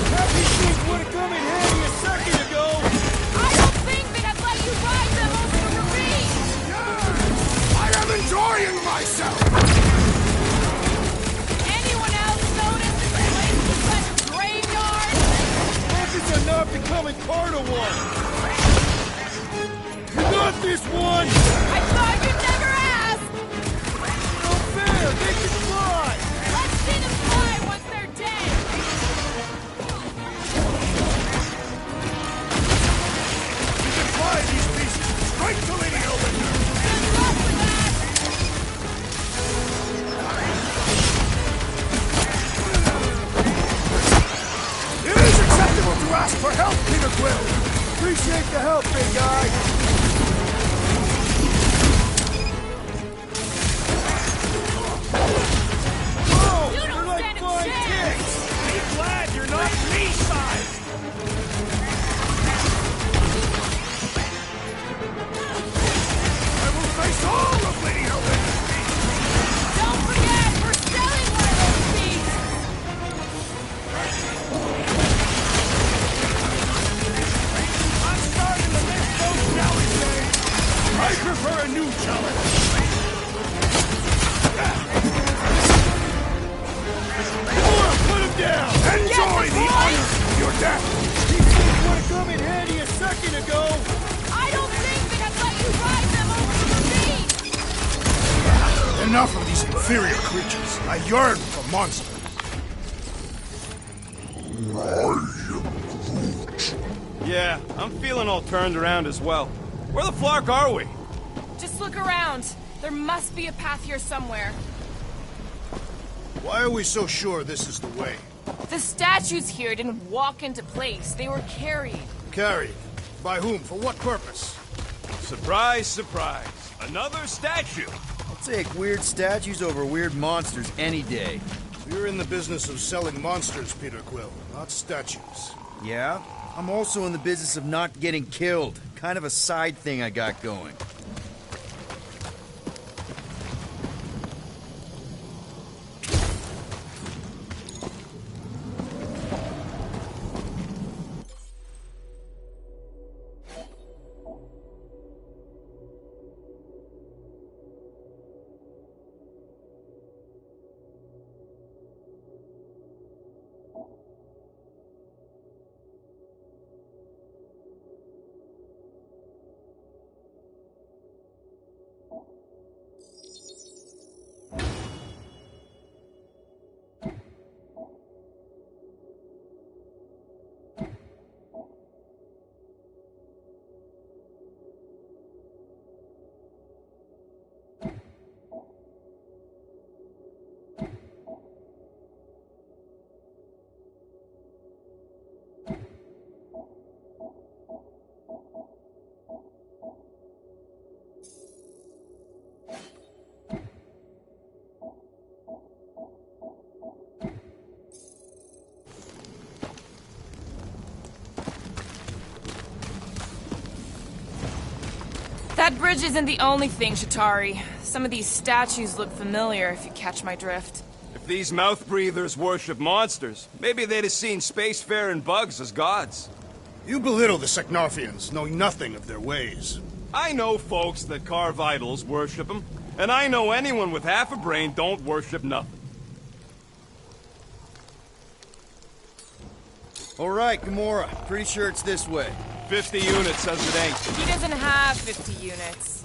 Happy Feet would have come in handy a second ago. I don't think that I'd let you ride them over the ravine! I am enjoying myself. Anyone else notice this place is like a graveyard? Focus on not becoming part of one. You got this one. I thought you'd never ask! No fair. They can fly. Let's see them fly once they're dead! We can fly these beasts straight to Lady Hellbender. Good luck with that! It is acceptable to ask for help, Peter Quill. Appreciate the help, big guy. Whoa, You they're don't like stand a flying chance. ticks. Be glad you're not me-sized! I will face all of Lady Hellbender. Don't forget, we're selling one of those beasts! I'm starting to miss those challenge days! I prefer a new challenge. Put him down. Enjoy the honor of your death. These things would have come in handy a second ago. I don't think that I'd let you ride them over the ravine! Enough of these inferior creatures. I yearn for monsters. Yeah, I'm feeling all turned around as well. Where the flark are we? Just look around. There must be a path here somewhere. Why are we so sure this is the way? The statues here didn't walk into place. They were carried. Carried. By whom? For what purpose? Surprise, surprise. Another statue. I'll take weird statues over weird monsters any day. We're in the business of selling monsters, Peter Quill, not statues. Yeah? I'm also in the business of not getting killed. Kind of a side thing I got going. That bridge isn't the only thing, Shatari. Some of these statues look familiar, if you catch my drift. If these mouth breathers worship monsters, maybe they'd have seen spacefaring bugs as gods. You belittle the Seknarfians, knowing nothing of their ways. I know folks that carve idols worship them, and I know anyone with half a brain don't worship nothing. All right, Gamora. Pretty sure it's this way. 50 units says it ain't. He doesn't have 50 units.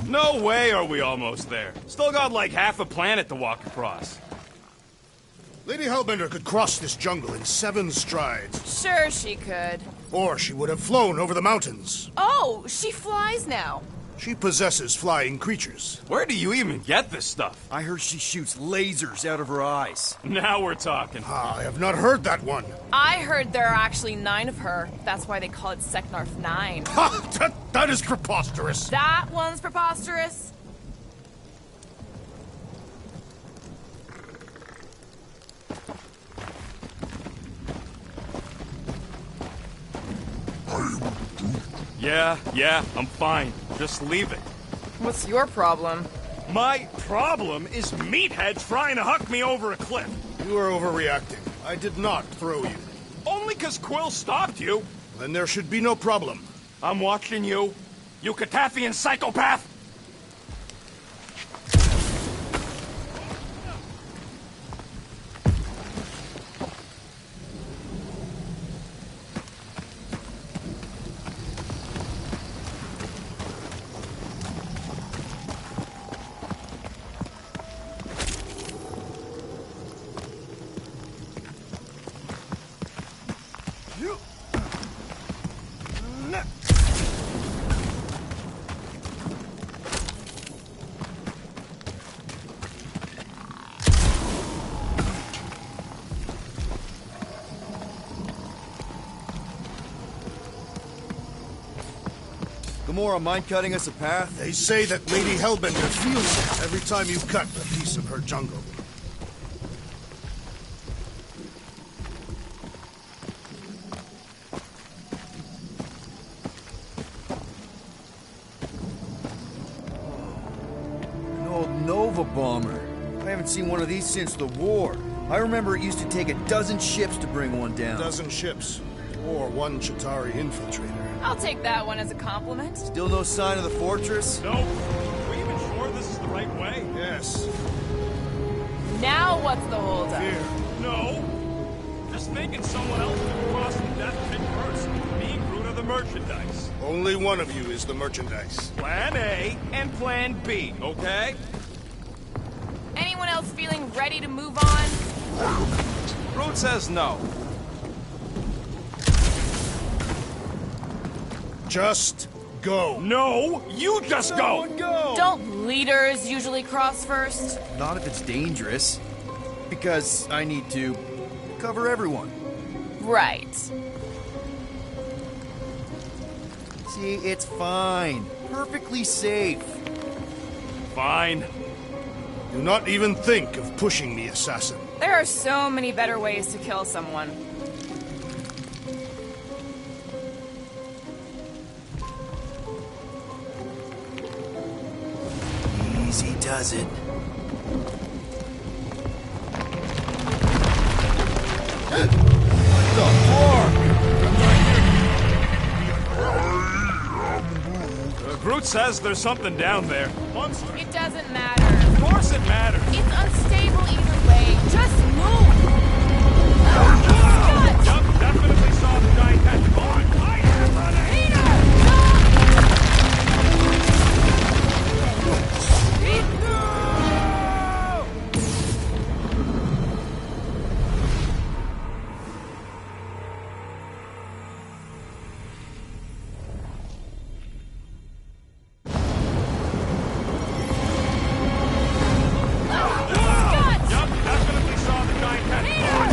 No way are we almost there. Still got like half a planet to walk across. Lady Hellbender could cross this jungle in 7 strides. Sure she could. Or she would have flown over the mountains. Oh, she flies now. She possesses flying creatures. Where do you even get this stuff? I heard she shoots lasers out of her eyes. Now we're talking. I have not heard that one. I heard there are actually 9 of her. That's why they call it Seknarf 9. Ha! That is preposterous. That one's preposterous? Yeah, I'm fine. Just leave it. What's your problem? My problem is meatheads trying to huck me over a cliff. You are overreacting. I did not throw you. Only 'cause Quill stopped you. Then there should be no problem. I'm watching you. You Katafian psychopath! Gamora, mind cutting us a path? They say that Lady Hellbender feels it every time you cut a piece of her jungle. An old Nova bomber. I haven't seen one of these since the war. I remember it used to take a dozen ships to bring one down. A dozen ships. Or one Chitauri infiltrator. I'll take that one as a compliment. Still no sign of the fortress? No. Are we even sure this is the right way? Yes. Now what's the holdup? Here. No. Just thinking someone else could cross the death pit first. Me and Groot are the merchandise. Only one of you is the merchandise. Plan A and Plan B, okay? Anyone else feeling ready to move on? Groot says no. Just go. No, you just go! Go! Don't leaders usually cross first? Not if it's dangerous. Because I need to cover everyone. Right. See, it's fine. Perfectly safe. Fine. Do not even think of pushing me, assassin. There are so many better ways to kill someone. Easy does it. Groot says there's something down there. Monster. It doesn't matter. Of course it matters. It's unstable either way. Just move! Yup, definitely saw the giant catch on. I am running! Yup, definitely saw the giant catch on.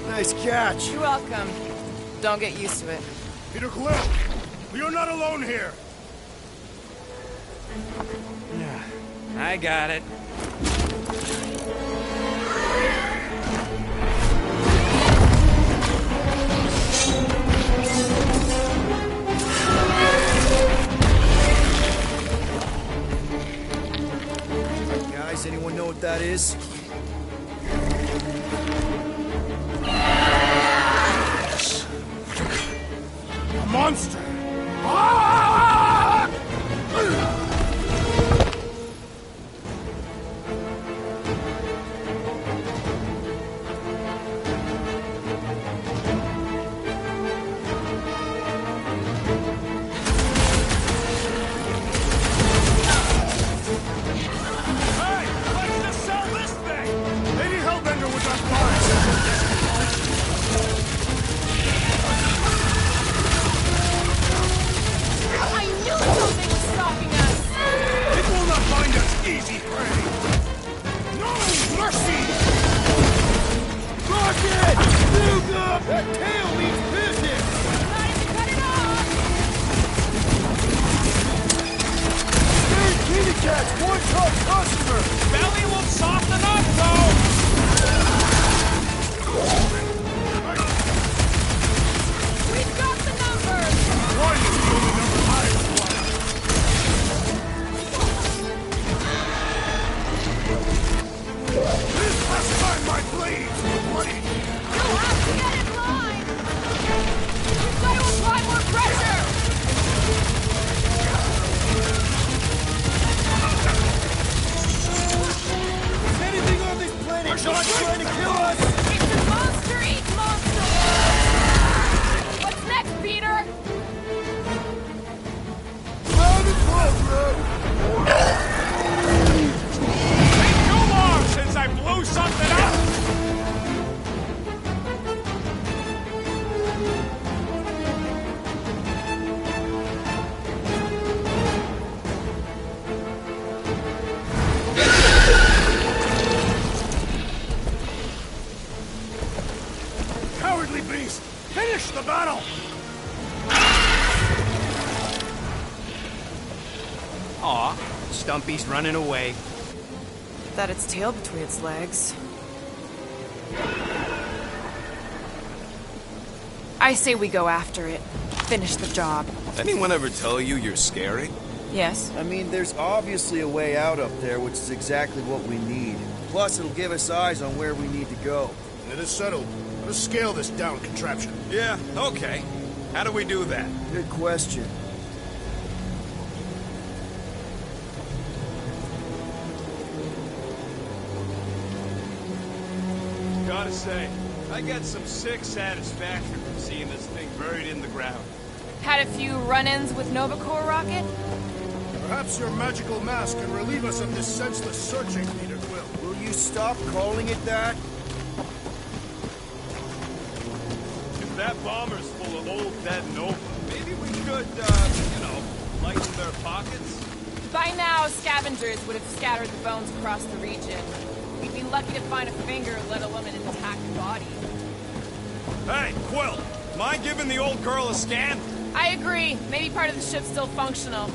Nice catch. You're welcome. Don't get used to it. Peter Quill, we are not alone here. I got it. Guys, anyone know what that is? A monster! Ah! Hey, let's just sell this thing! Lady Hellbender was on fire! I knew something was stalking us! It will not find us easy prey! No mercy! Rocket! Move up! That tail means business! Time to cut it off! Hey, kitty cats! One top customer! Belly will soften up, though! We've got the numbers! One is the only number I require. This has time my blades for money! You'll have to get in line! We've got to apply more pressure! Is anything on this planet not trying to kill us? It's a monster eat monster! What's next, Peter? Out of program! Ain't too long since I blew something up! Cowardly beast! Finish the battle! Aw, Stumpy's running away. That its tail between its legs. I say we go after it. Finish the job. Anyone ever tell you you're scary? Yes? I mean, there's obviously a way out up there, which is exactly what we need. Plus, it'll give us eyes on where we need to go. It is settled. Let us scale this down contraption. Yeah, okay. How do we do that? Good question. Gotta say, I get some sick satisfaction from seeing this thing buried in the ground. Had a few run-ins with Nova Corps rocket? Perhaps your magical mask can relieve us of this senseless searching, Peter Quill. Will you stop calling it that? If that bomber's full of old dead Nova, maybe we should, lighten their pockets? By now, scavengers would have scattered the bones across the region. We'd be lucky to find a finger, let alone an intact body. Hey, Quill! Mind giving the old girl a scan? I agree. Maybe part of the ship's still functional.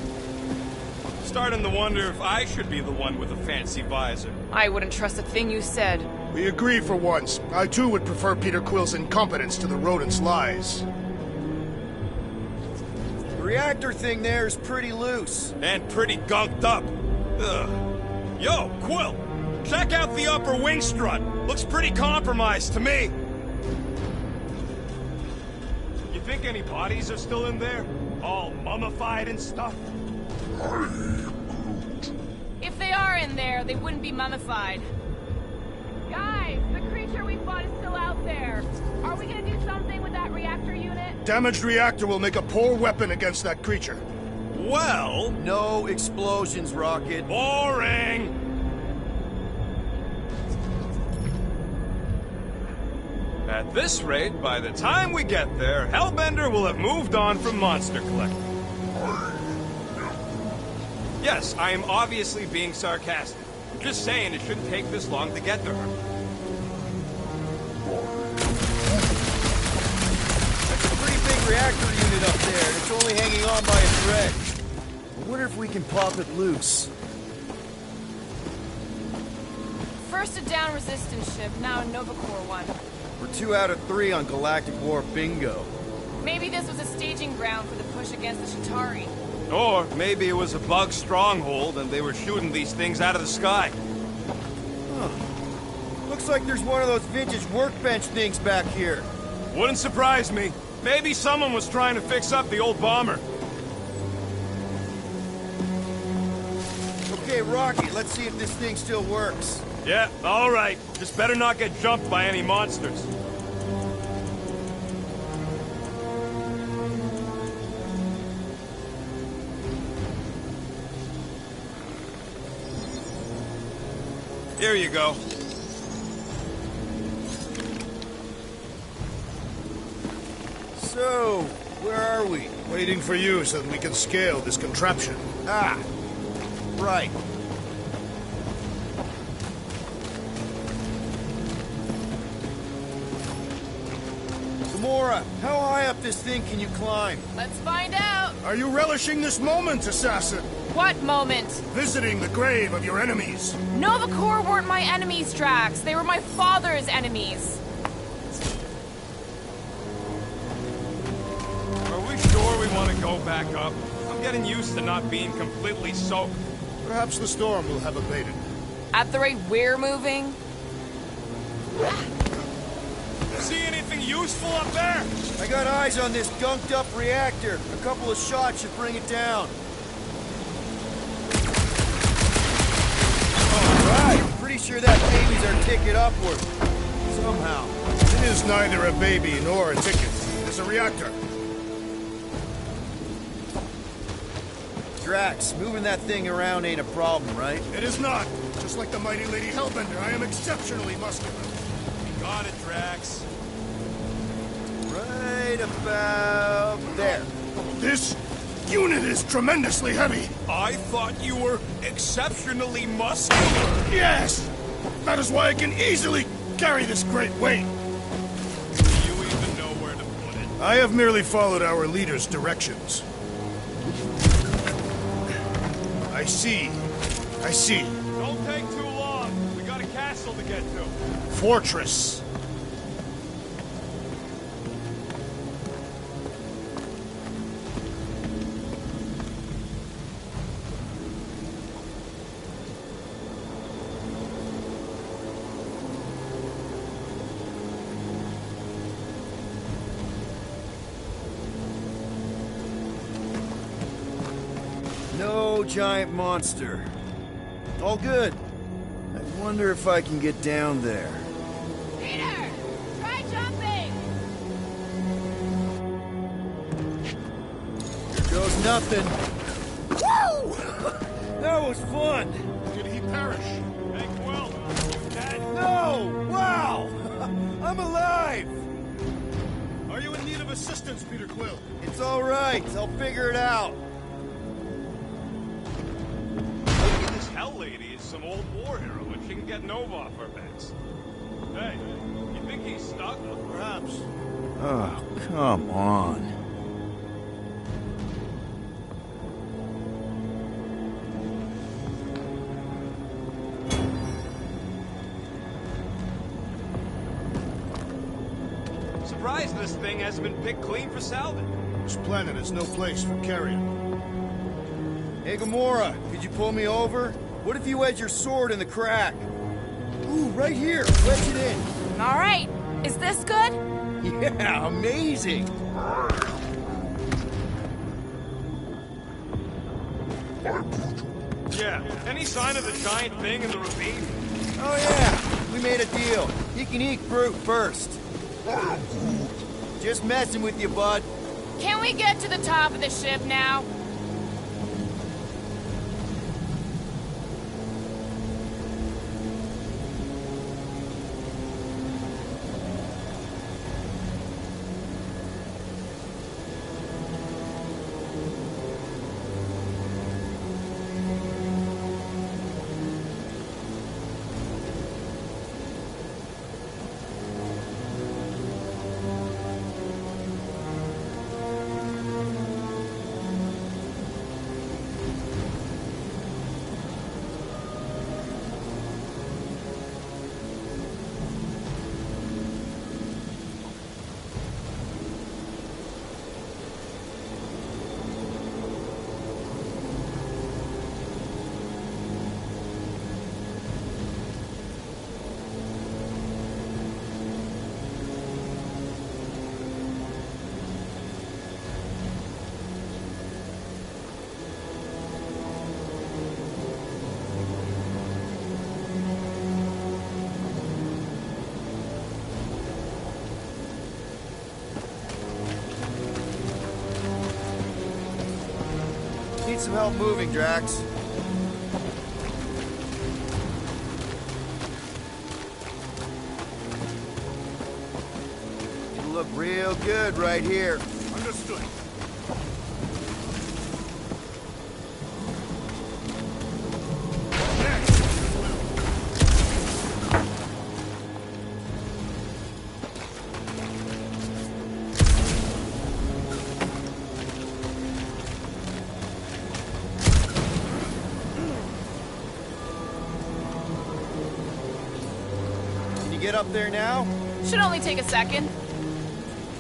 Starting to wonder if I should be the one with a fancy visor. I wouldn't trust a thing you said. We agree for once. I too would prefer Peter Quill's incompetence to the rodent's lies. The reactor thing there is pretty loose. And pretty gunked up. Ugh. Yo, Quill! Check out the upper wing strut. Looks pretty compromised to me. You think any bodies are still in there? All mummified and stuff? If they are in there, they wouldn't be mummified. Guys, the creature we fought is still out there. Are we gonna do something with that reactor unit? Damaged reactor will make a poor weapon against that creature. Well... No explosions, Rocket. Boring! At this rate, by the time we get there, Hellbender will have moved on from Monster Collector. Yes, I am obviously being sarcastic. Just saying it shouldn't take this long to get to her. That's a pretty big reactor unit up there, and it's only hanging on by a thread. I wonder if we can pop it loose. First a down resistance ship, now a Nova Corps one. We're 2 out of 3 on Galactic War bingo. Maybe this was a staging ground for the push against the Chitauri. Or maybe it was a bug stronghold and they were shooting these things out of the sky. Looks like there's one of those vintage workbench things back here. Wouldn't surprise me. Maybe someone was trying to fix up the old bomber. Okay, Rocky, let's see if this thing still works. Yeah, all right. Just better not get jumped by any monsters. Here you go. So, where are we? Waiting for you so that we can scale this contraption. Ah, right. Gamora, how high up this thing can you climb? Let's find out. Are you relishing this moment, assassin? What moment? Visiting the grave of your enemies. Nova Corps weren't my enemies, Drax. They were my father's enemies. Are we sure we want to go back up? I'm getting used to not being completely soaked. Perhaps the storm will have abated. At the rate we're moving? See anything useful up there? I got eyes on this gunked up reactor. A couple of shots should bring it down. Alright, pretty sure that baby's our ticket upward. Somehow. It is neither a baby nor a ticket. It's a reactor. Drax, moving that thing around ain't a problem, right? It is not. Just like the mighty Lady Hellbender, I am exceptionally muscular. Got it, Drax. Right about there. This unit is tremendously heavy. I thought you were exceptionally muscular. Yes! That is why I can easily carry this great weight. Do you even know where to put it? I have merely followed our leader's directions. I see. I see. Don't take too long. We got a castle to get to. Fortress. No giant monster. All good. I wonder if I can get down there. Peter! Try jumping! Here goes nothing. Woo! That was fun. Did he perish? Hey, Quill, you dead? No! Wow! I'm alive! Are you in need of assistance, Peter Quill? It's all right. I'll figure it out. This Hell Lady is some old war hero, and she can get Nova off our backs. Hey, you think he's stuck? Perhaps. Oh, come on. Surprised this thing hasn't been picked clean for salvage. This planet is no place for carrion. Hey, Gamora, could you pull me over? What if you wedge your sword in the crack? Ooh, right here. Wedge it in. All right. Is this good? Yeah, amazing. Yeah, any sign of the giant thing in the ravine? Oh, yeah. We made a deal. You can eat fruit first. Just messing with you, bud. Can we get to the top of the ship now? need some help moving, Drax. You look real good right here. Understood. Can you get up there now? Should only take a second.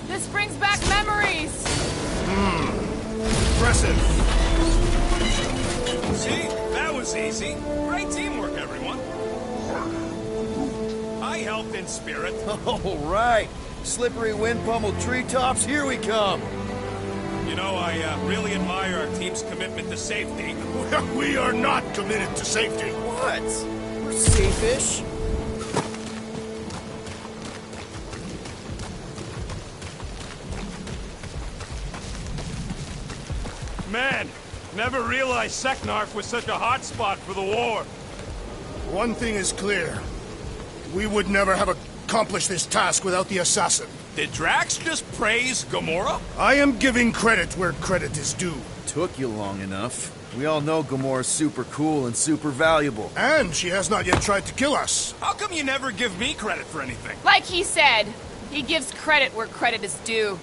This brings back memories. Impressive. See? That was easy. Great teamwork, everyone. I helped in spirit. All right. Slippery wind-pummeled treetops, here we come. You know, I really admire our team's commitment to safety. We are not committed to safety. What? We're safe-ish. Man, never realized Seknarf was such a hot spot for the war. One thing is clear. We would never have accomplished this task without the assassin. Did Drax just praise Gamora? I am giving credit where credit is due. Took you long enough. We all know Gamora's super cool and super valuable. And she has not yet tried to kill us. How come you never give me credit for anything? Like he said, he gives credit where credit is due.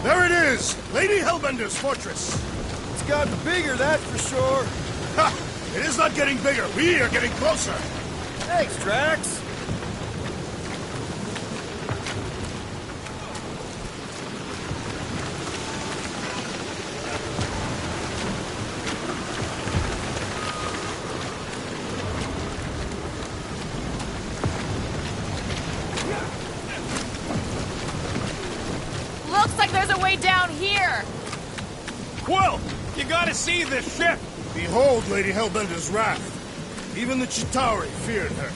There it is! Lady Hellbender's fortress! It's gotten bigger, that's for sure. Ha! It is not getting bigger, we are getting closer! Thanks, Drax. Looks like there's a way down here. Quill, you gotta see this ship. Behold Lady Hellbender's wrath. Even the Chitauri feared her.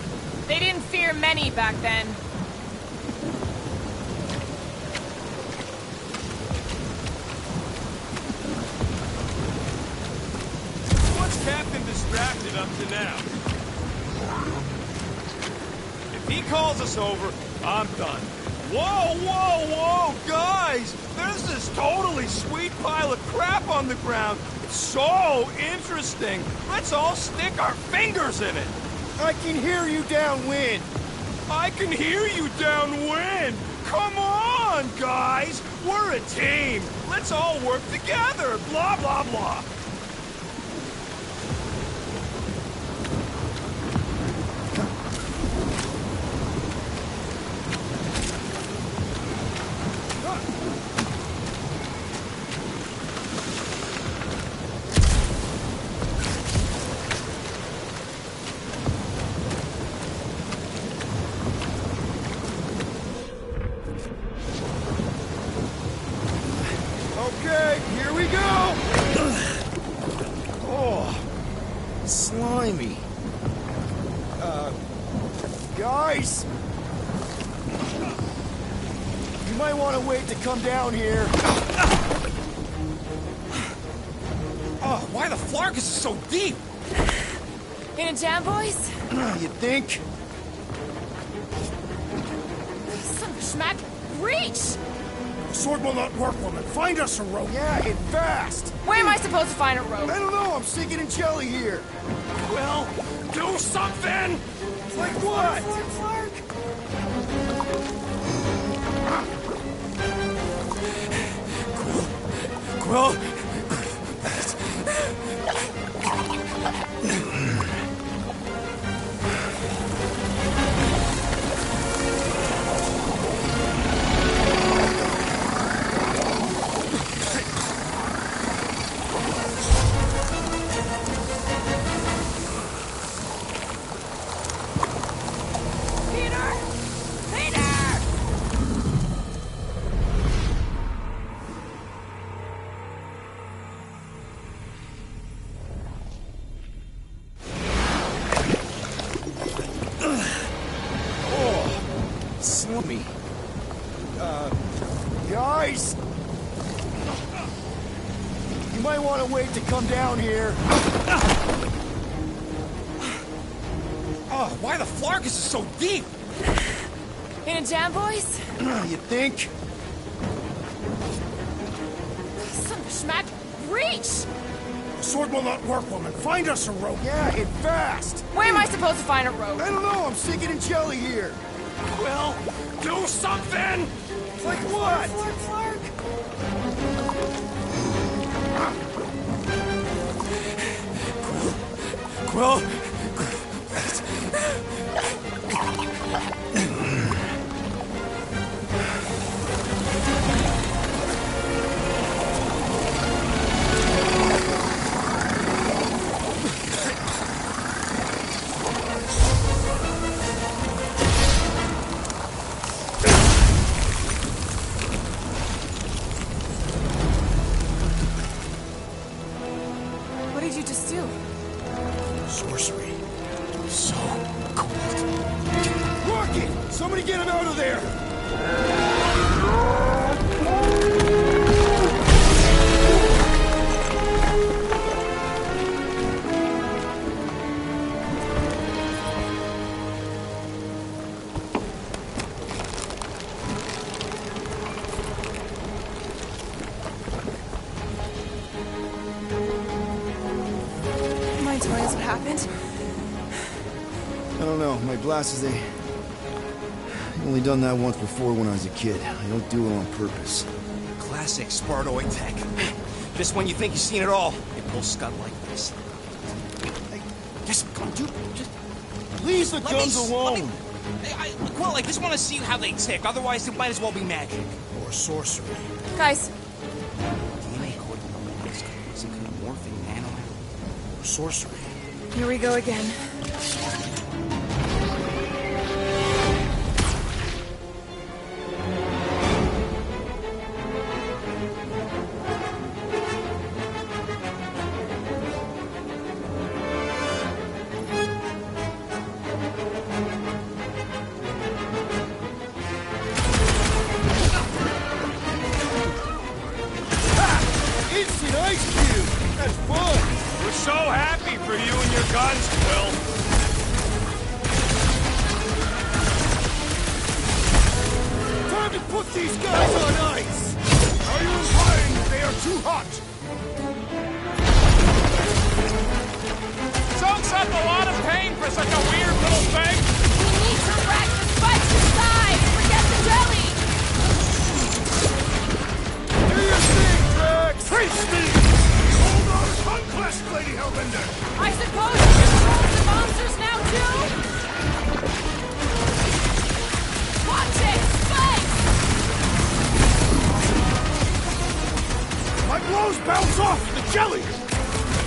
They didn't fear many back then. What's Captain distracted up to now? If he calls us over, I'm done. Whoa, whoa, whoa, guys! There's this totally sweet pile of crap on the ground. It's so interesting. Let's all stick our fingers in it. I can hear you downwind. I can hear you downwind. Come on, guys. We're a team. Let's all work together. Blah, blah, blah. Okay, here we go! Oh, slimy. Guys! You might want to wait to come down here. Oh, why the Flarkus is so deep? In a jam, boys? You think? Son of a schmack. Reach! The sword will not work, woman. Find us a rope. Yeah, hit fast! Where am I supposed to find a rope? I don't know, I'm sinking in jelly here. Quill, do something! Like what? Quill? Peter! Peter! Snoopy. Guys! You might want to wait to come down here. Oh, why the Flarkus is so deep? In a jam, boys? You think? Son of a schmack. Reach! The sword will not work, woman. Find us a rope. Yeah, hit fast! Where am I supposed to find a rope? I don't know, I'm sinking in jelly here. Quill, do something! Like what? Quill? What did you just do? Sorcery. So Rocket! Somebody get him out of there! Mind telling us what happened? I don't know, my glasses, I've only done that once before when I was a kid. I don't do it on purpose. Classic Spartoid tech. Just when you think you've seen it all, it pulls scud like this. Just come, dude. Just Leave the let guns me, alone! Quill, I just want to see how they tick. Otherwise, it might as well be magic. or sorcery. Guys, DNA code is morphing nano. Or sorcery. here we go again. Instant ice cube! That's fun! We're so happy for you and your guns, Quill. Time to put these guys on ice! Are you implying that they are too hot? Soaks up a lot of pain for such a weird little thing. We need to rack the spikes inside! Forget the jelly! Do your thing, Drax! Face me! Hold our conquest, Lady Hellbender! I suppose you control the monsters now, too? Watch it! Spikes! My blows bounce off the jelly!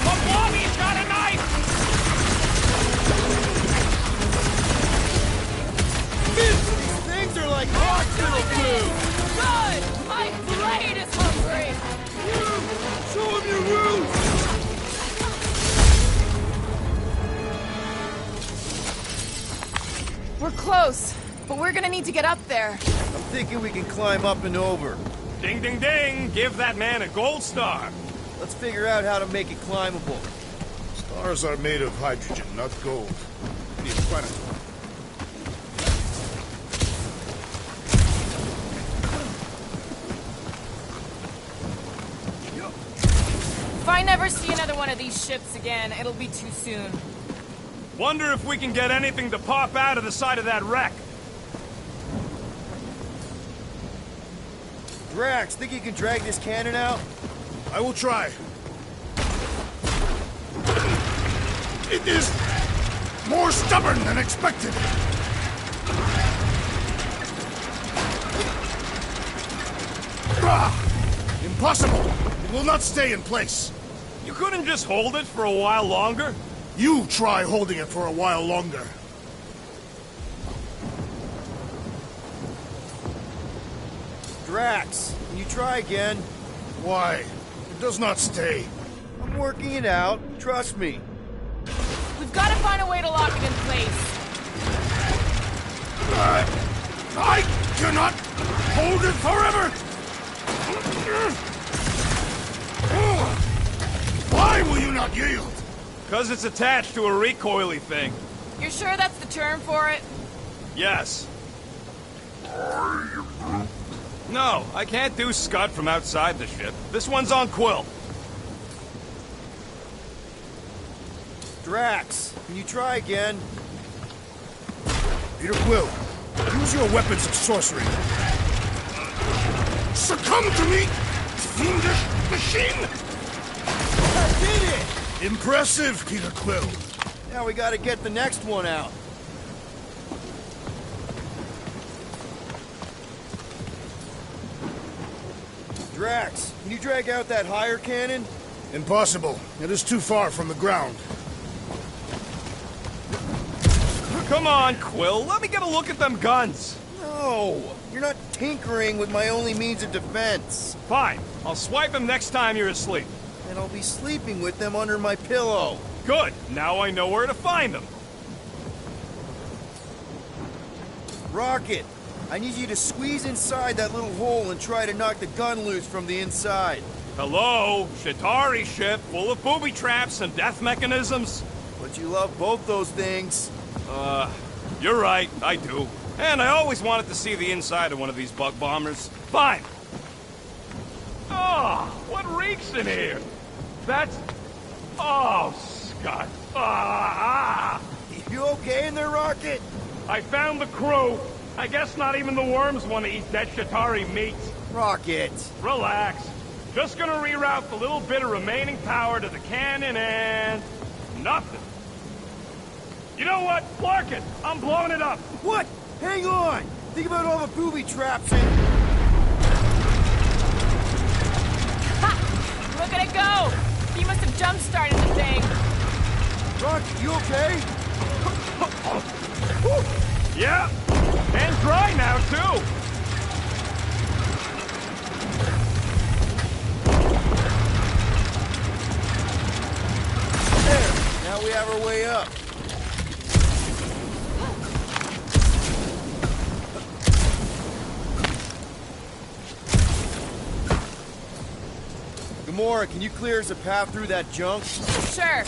But Bobby's got a knife! These things are like hospital food! Good! My blade is hungry! Show them your roots! We're close, but we're gonna need to get up there. I'm thinking we can climb up and over. Ding, ding, ding! Give that man a gold star. Let's figure out how to make it climbable. Stars are made of hydrogen, not gold. The planet. If I never see another one of these ships again, it'll be too soon. Wonder if we can get anything to pop out of the side of that wreck. Drax, think you can drag this cannon out? I will try. It is more stubborn than expected. Impossible! It will not stay in place. You couldn't just hold it for a while longer? You try holding it for a while longer. Drax, can you try again? Why? It does not stay. I'm working it out. Trust me. We've got to find a way to lock it in place. I cannot hold it forever! Why will you not yield? Because it's attached to a recoily thing. You're sure that's the term for it? Yes. No, I can't do Scud from outside the ship. This one's on Quill. Drax, can you try again? Peter Quill, use your weapons of sorcery. Succumb to me, fiendish machine! I did it! Impressive, Peter Quill. Now we gotta get the next one out. Drax, can you drag out that higher cannon? Impossible. It is too far from the ground. Come on, Quill. Let me get a look at them guns. No! You're not tinkering with my only means of defense. Fine. I'll swipe them next time you're asleep. And I'll be sleeping with them under my pillow. Good. Now I know where to find them. Rocket, I need you to squeeze inside that little hole and try to knock the gun loose from the inside. Hello? Shatari ship full of booby traps and death mechanisms? But you love both those things. You're right. I do. And I always wanted to see the inside of one of these bug bombers. Fine. Oh, what reeks in here? That's... Oh, Scott. You okay in there, Rocket? I found the crew. I guess not even the worms want to eat that Shatari meat. Rocket. Relax. Just gonna reroute the little bit of remaining power to the cannon and... nothing. You know what? Clark it! I'm blowing it up! What? Hang on! Think about all the booby traps and... Ha! Look at it go! He must have jump-started the thing. Rocket, you okay? Yeah! And dry now, too! There! Now we have our way up. Gamora, can you clear us a path through that junk? Sure.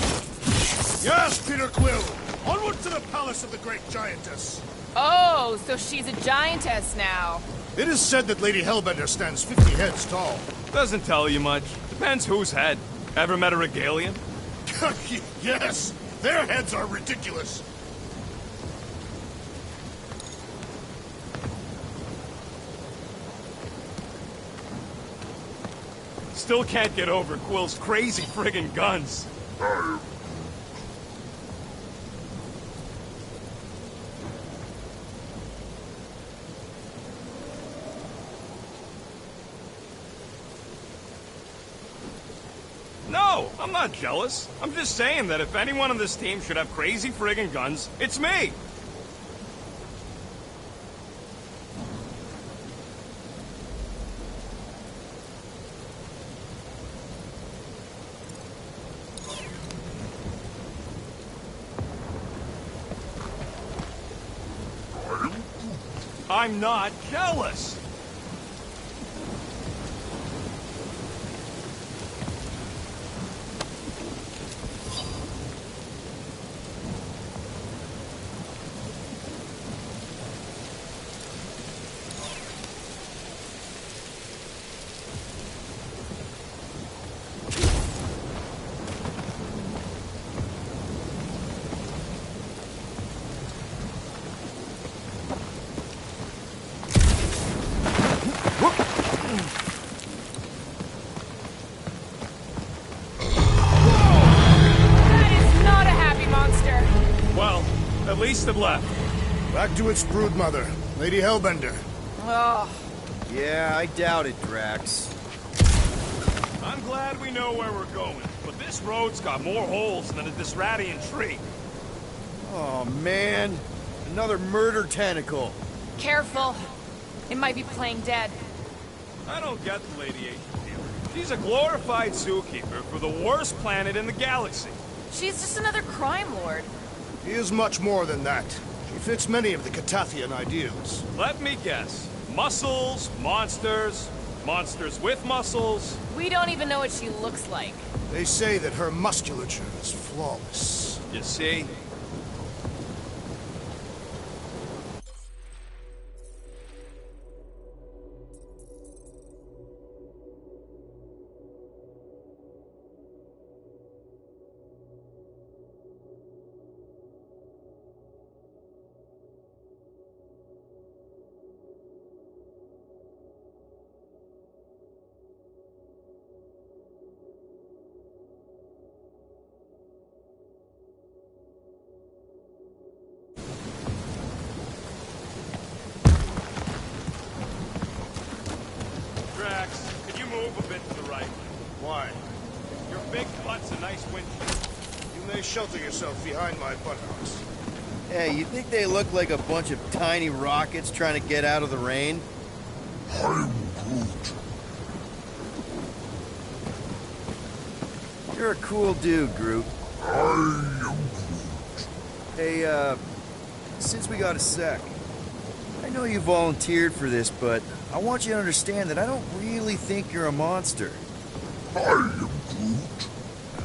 Yes, Peter Quill! Onward to the palace of the great giantess! Oh, so she's a giantess now. It is said that Lady Hellbender stands 50 heads tall. Doesn't tell you much. Depends whose head. Ever met a Regalian? Yes! Their heads are ridiculous! Still can't get over Quill's crazy friggin' guns. No, I'm not jealous. I'm just saying that if anyone on this team should have crazy friggin' guns, it's me! I'm not jealous! at least have left. Back to its broodmother, Lady Hellbender. Oh, Yeah, I doubt it, Drax. I'm glad we know where we're going, but this road's got more holes than a Disradian tree. Oh, man. Another murder tentacle. careful. It might be playing dead. I don't get the Lady Asia here. She's a glorified zookeeper for the worst planet in the galaxy. She's just another crime lord. He is much more than that. She fits many of the Catathian ideals. Let me guess. Muscles, monsters, monsters with muscles. We don't even know what she looks like. They say that her musculature is flawless. You see? Drax, can you move a bit to the right? Why? Your big butt's a nice windshield. You may shelter yourself behind my buttocks. Hey, you think they look like a bunch of tiny rockets trying to get out of the rain? I'm Groot. You're a cool dude, Groot. I am Groot. Hey, since we got a sec, I know you volunteered for this, but I want you to understand that I don't really think you're a monster. I am Groot.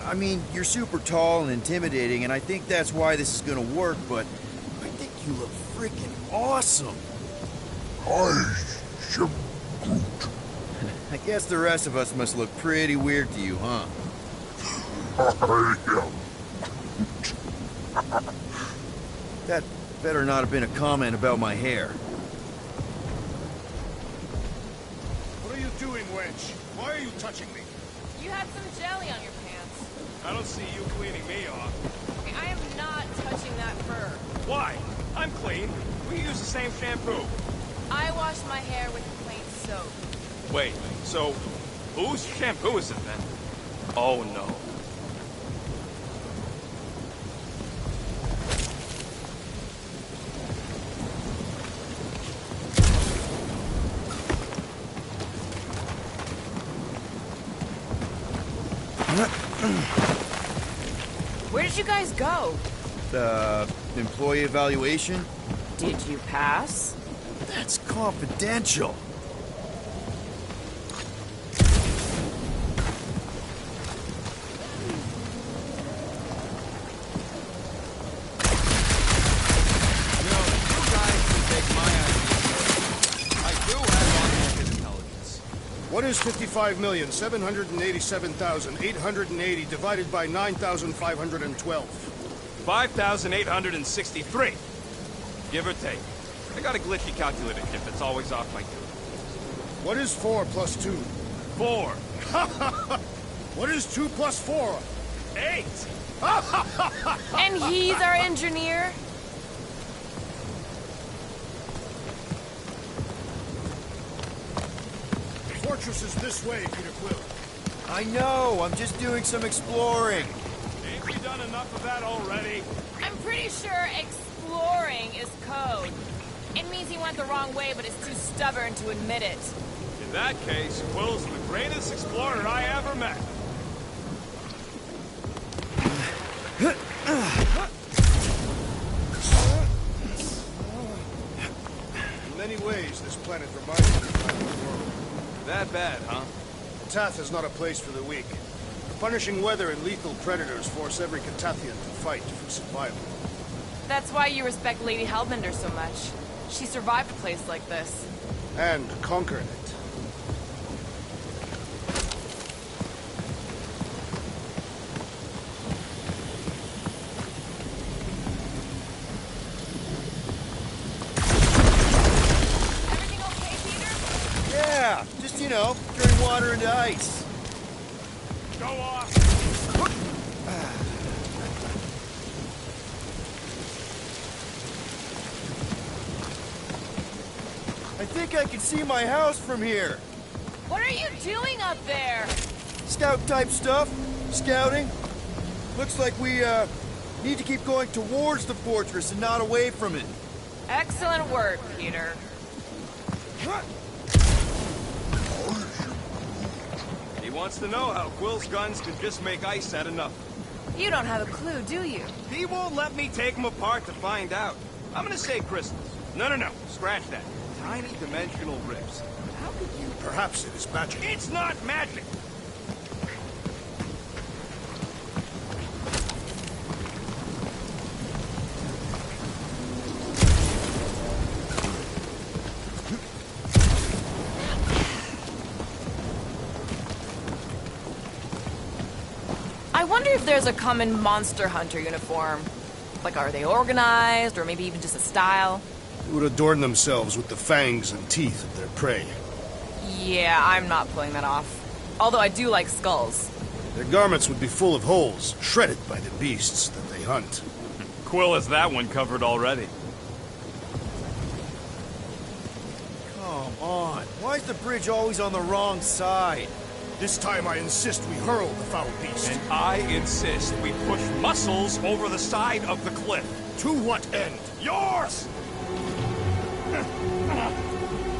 I mean, you're super tall and intimidating, and I think that's why this is gonna work, but I think you look freaking awesome. I am Groot. I guess the rest of us must look pretty weird to you, huh? I am. That better not have been a comment about my hair. What are you doing, wench? Why are you touching me? You had some jelly on your pants. I don't see you cleaning me off. Okay, I am not touching that fur. Why? I'm clean. We use the same shampoo. I wash my hair with plain soap. Wait, so whose shampoo is it then? Oh no. Where did you guys go? The employee evaluation? Did you pass? That's confidential. What is 55,787,880 divided by 9,512? 5,863. Give or take. I got a glitchy calculator kit that's always off my 2. What is 4 plus 2? 4. What is 2 plus 4? 8. And he's our engineer? The fortress is this way, Peter Quill. I know, I'm just doing some exploring. Ain't we done enough of that already? I'm pretty sure exploring is code. It means he went the wrong way, but is too stubborn to admit it. In that case, Quill's the greatest explorer I ever met. In many ways, this planet reminds me of my own world. That bad, huh? Tath is not a place for the weak. Punishing weather and lethal predators force every Catathian to fight for survival. That's why you respect Lady Hellbender so much. She survived a place like this. And conquered it. Everything okay, Peter? Yeah, just, you know, turning water into ice. Go off. think I can see my house from here. What are you doing up there? Scout-type stuff. Scouting. Looks like we, need to keep going towards the fortress and not away from it. Excellent work, Peter. He wants to know how Quill's guns can just make ice out of nothing. You don't have a clue, do you? He won't let me take them apart to find out. I'm gonna say crystals. No. Scratch that. Tiny dimensional rips. How could you... Perhaps it is magic. It's not magic! I wonder if there's a common monster hunter uniform. Like, are they organized, or maybe even just a style? They would adorn themselves with the fangs and teeth of their prey. Yeah, I'm not pulling that off. Although I do like skulls. Their garments would be full of holes, shredded by the beasts that they hunt. Quill has that one covered already. Come on. Why is the bridge always on the wrong side? This time I insist we hurl the foul beast. And I insist we push Muscles over the side of the cliff. To what end? Yours!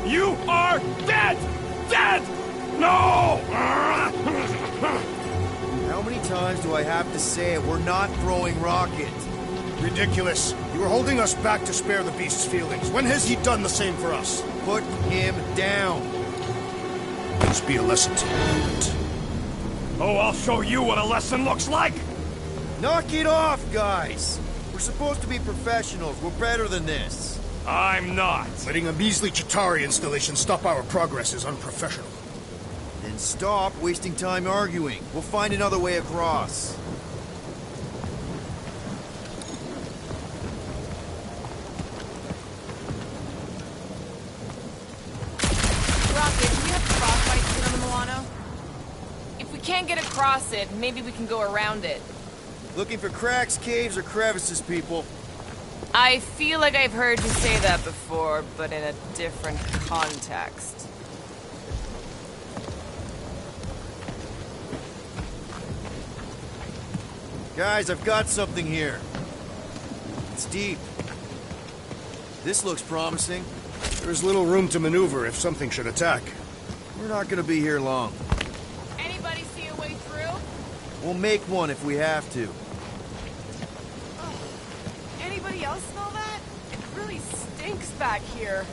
You are dead! Dead! No! How many times do I have to say it? We're not throwing rockets. Ridiculous. You are holding us back to spare the beast's feelings. When has he done the same for us? Put him down. This be a lesson to you. Oh, I'll show you what a lesson looks like! Knock it off, guys! We're supposed to be professionals. We're better than this. I'm not. Letting a measly Chitauri installation stop our progress is unprofessional. Then stop wasting time arguing. We'll find another way across. Rocket, do you have frostbite here on the Milano? If we can't get across it, maybe we can go around it. Looking for cracks, caves, or crevices, people. I feel like I've heard you say that before, but in a different context. Guys, I've got something here. It's deep. This looks promising. There is little room to maneuver if something should attack. We're not gonna be here long. Anybody see a way through? We'll make one if we have to. Anybody else smell that? It really stinks back here.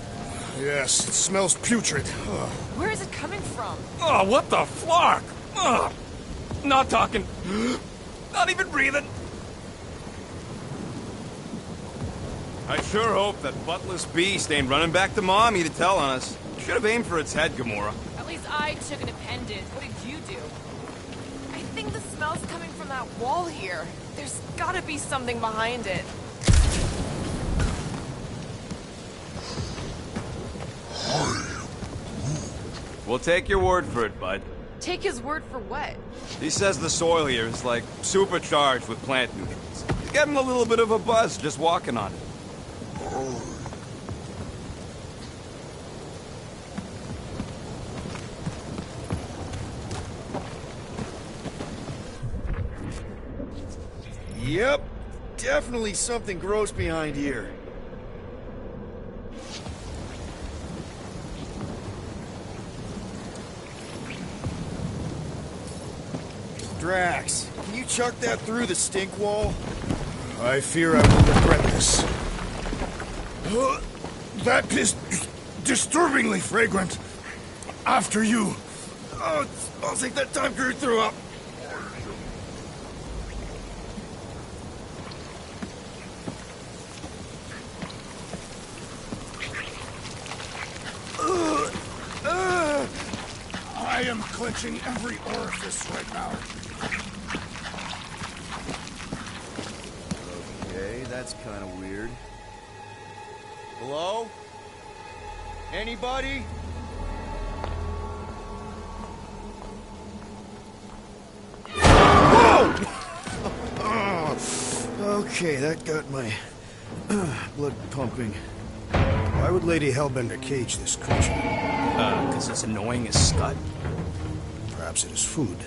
Yes, it smells putrid. Ugh. Where is it coming from? Oh, what the flark? Ugh. Not talking. Not even breathing. I sure hope that buttless beast ain't running back to Mommy to tell on us. Should have aimed for its head, Gamora. At least I took an appendage. What did you do? I think the smell's coming from that wall here. There's gotta be something behind it. We'll take your word for it, bud. Take his word for what? He says the soil here is like supercharged with plant nutrients. He's getting a little bit of a buzz just walking on it. Yep. Definitely something gross behind here. Drax, can you chuck that through the stink wall? I fear I will regret this. That is disturbingly fragrant. After you. Oh, it smells like that time Groot threw up. I am clenching every orifice right now. Okay, that's kind of weird. Hello? Anybody? Whoa! Okay, that got my blood pumping. Why would Lady Hellbender cage this creature? Because it's annoying as Scud. Perhaps it is food.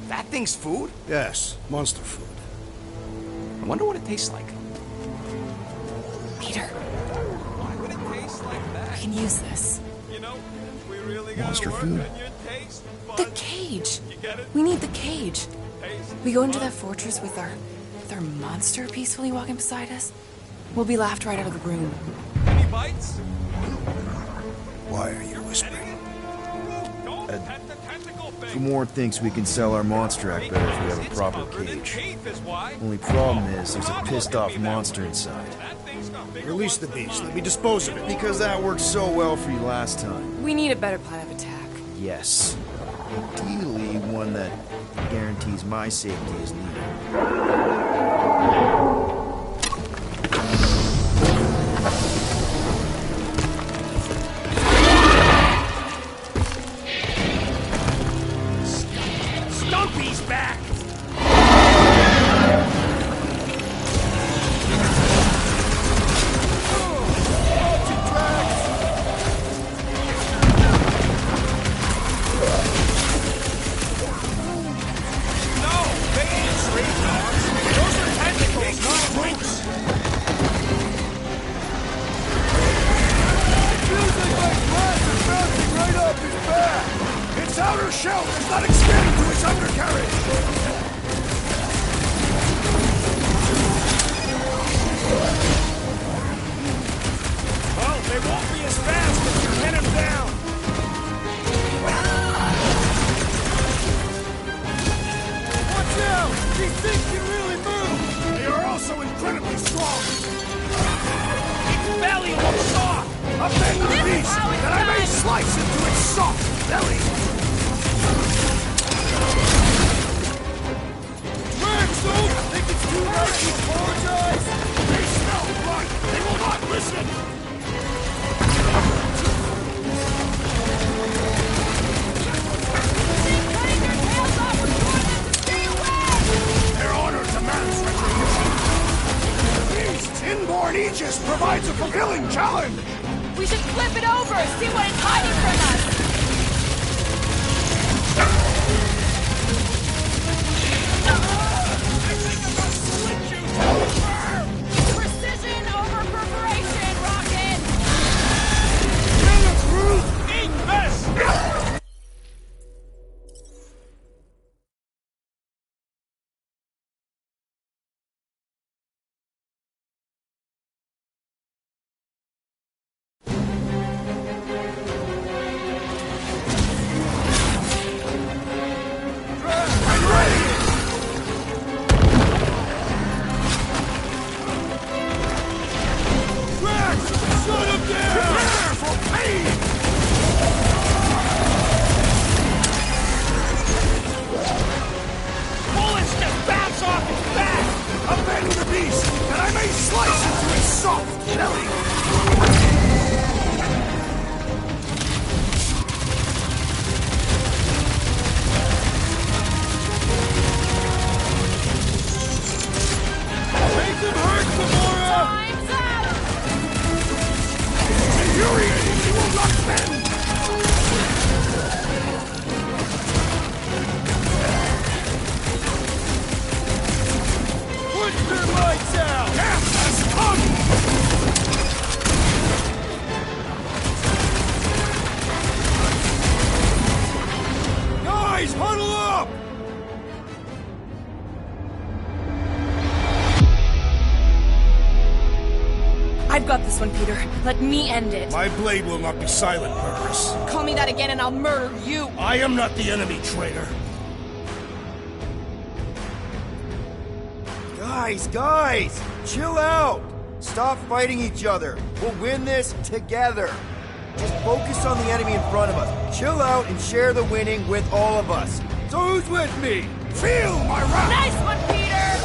That thing's food? Yes, monster food. I wonder what it tastes like. Peter, Why would it taste like that? we can use this. You know, we really gotta Monster work food? on your taste The buds. cage. You get it? We need the cage. Taste We go into buds. that fortress with our monster peacefully walking beside us. We'll be laughed right out of the room. Any bites? Why are you whispering? Don't pet the tentacle thing. Gamorrean thinks we can sell our monster act better if we have a It's proper covered in cage. teeth is why. Only problem is there's a pissed off monster inside. That thing's got bigger Release the ones than beast. mine. Let me dispose of it. Because that worked so well for you last time. We need a better plan of attack. Yes. Ideally, one that guarantees my safety as leader. Stumpy's back! No! They ain't straight dogs! Those are tentacles, not roots! Feels like my glass is bouncing right off his back! Its outer shell does not extend to its undercarriage! Well, they won't be as fast if you pin him down! Watch out! These things can really move! They are also incredibly strong! Its belly looks soft! Upend the This is beast, how it's that I may done. slice into its soft belly! Dragstone! Think it's too late to apologize? They smell blood! They will not listen! Cutting their tails off! We're doing this to stay away! Their honor demands retribution! The beast's inborn aegis provides a fulfilling challenge! We should flip it over! See what it's hiding from us! Precision over perforation, Rocket! Eat this! Shut him down! Prepare for pain! Bullets just bounce off its back! Upend the beast, that I may slice into its soft belly! Make them hurt, Gamora! Time's up! Infuriating, he will not bend! Put their lights out! Death has come! Guys, huddle up! I've got this one, Peter. Let me end it. My blade will not be silent, murderess. Call me that again and I'll murder you! I am not the enemy, traitor. Guys! Chill out! Stop fighting each other. We'll win this together. Just focus on the enemy in front of us. Chill out and share the winning with all of us. So who's with me? Feel my wrath! Nice one, Peter!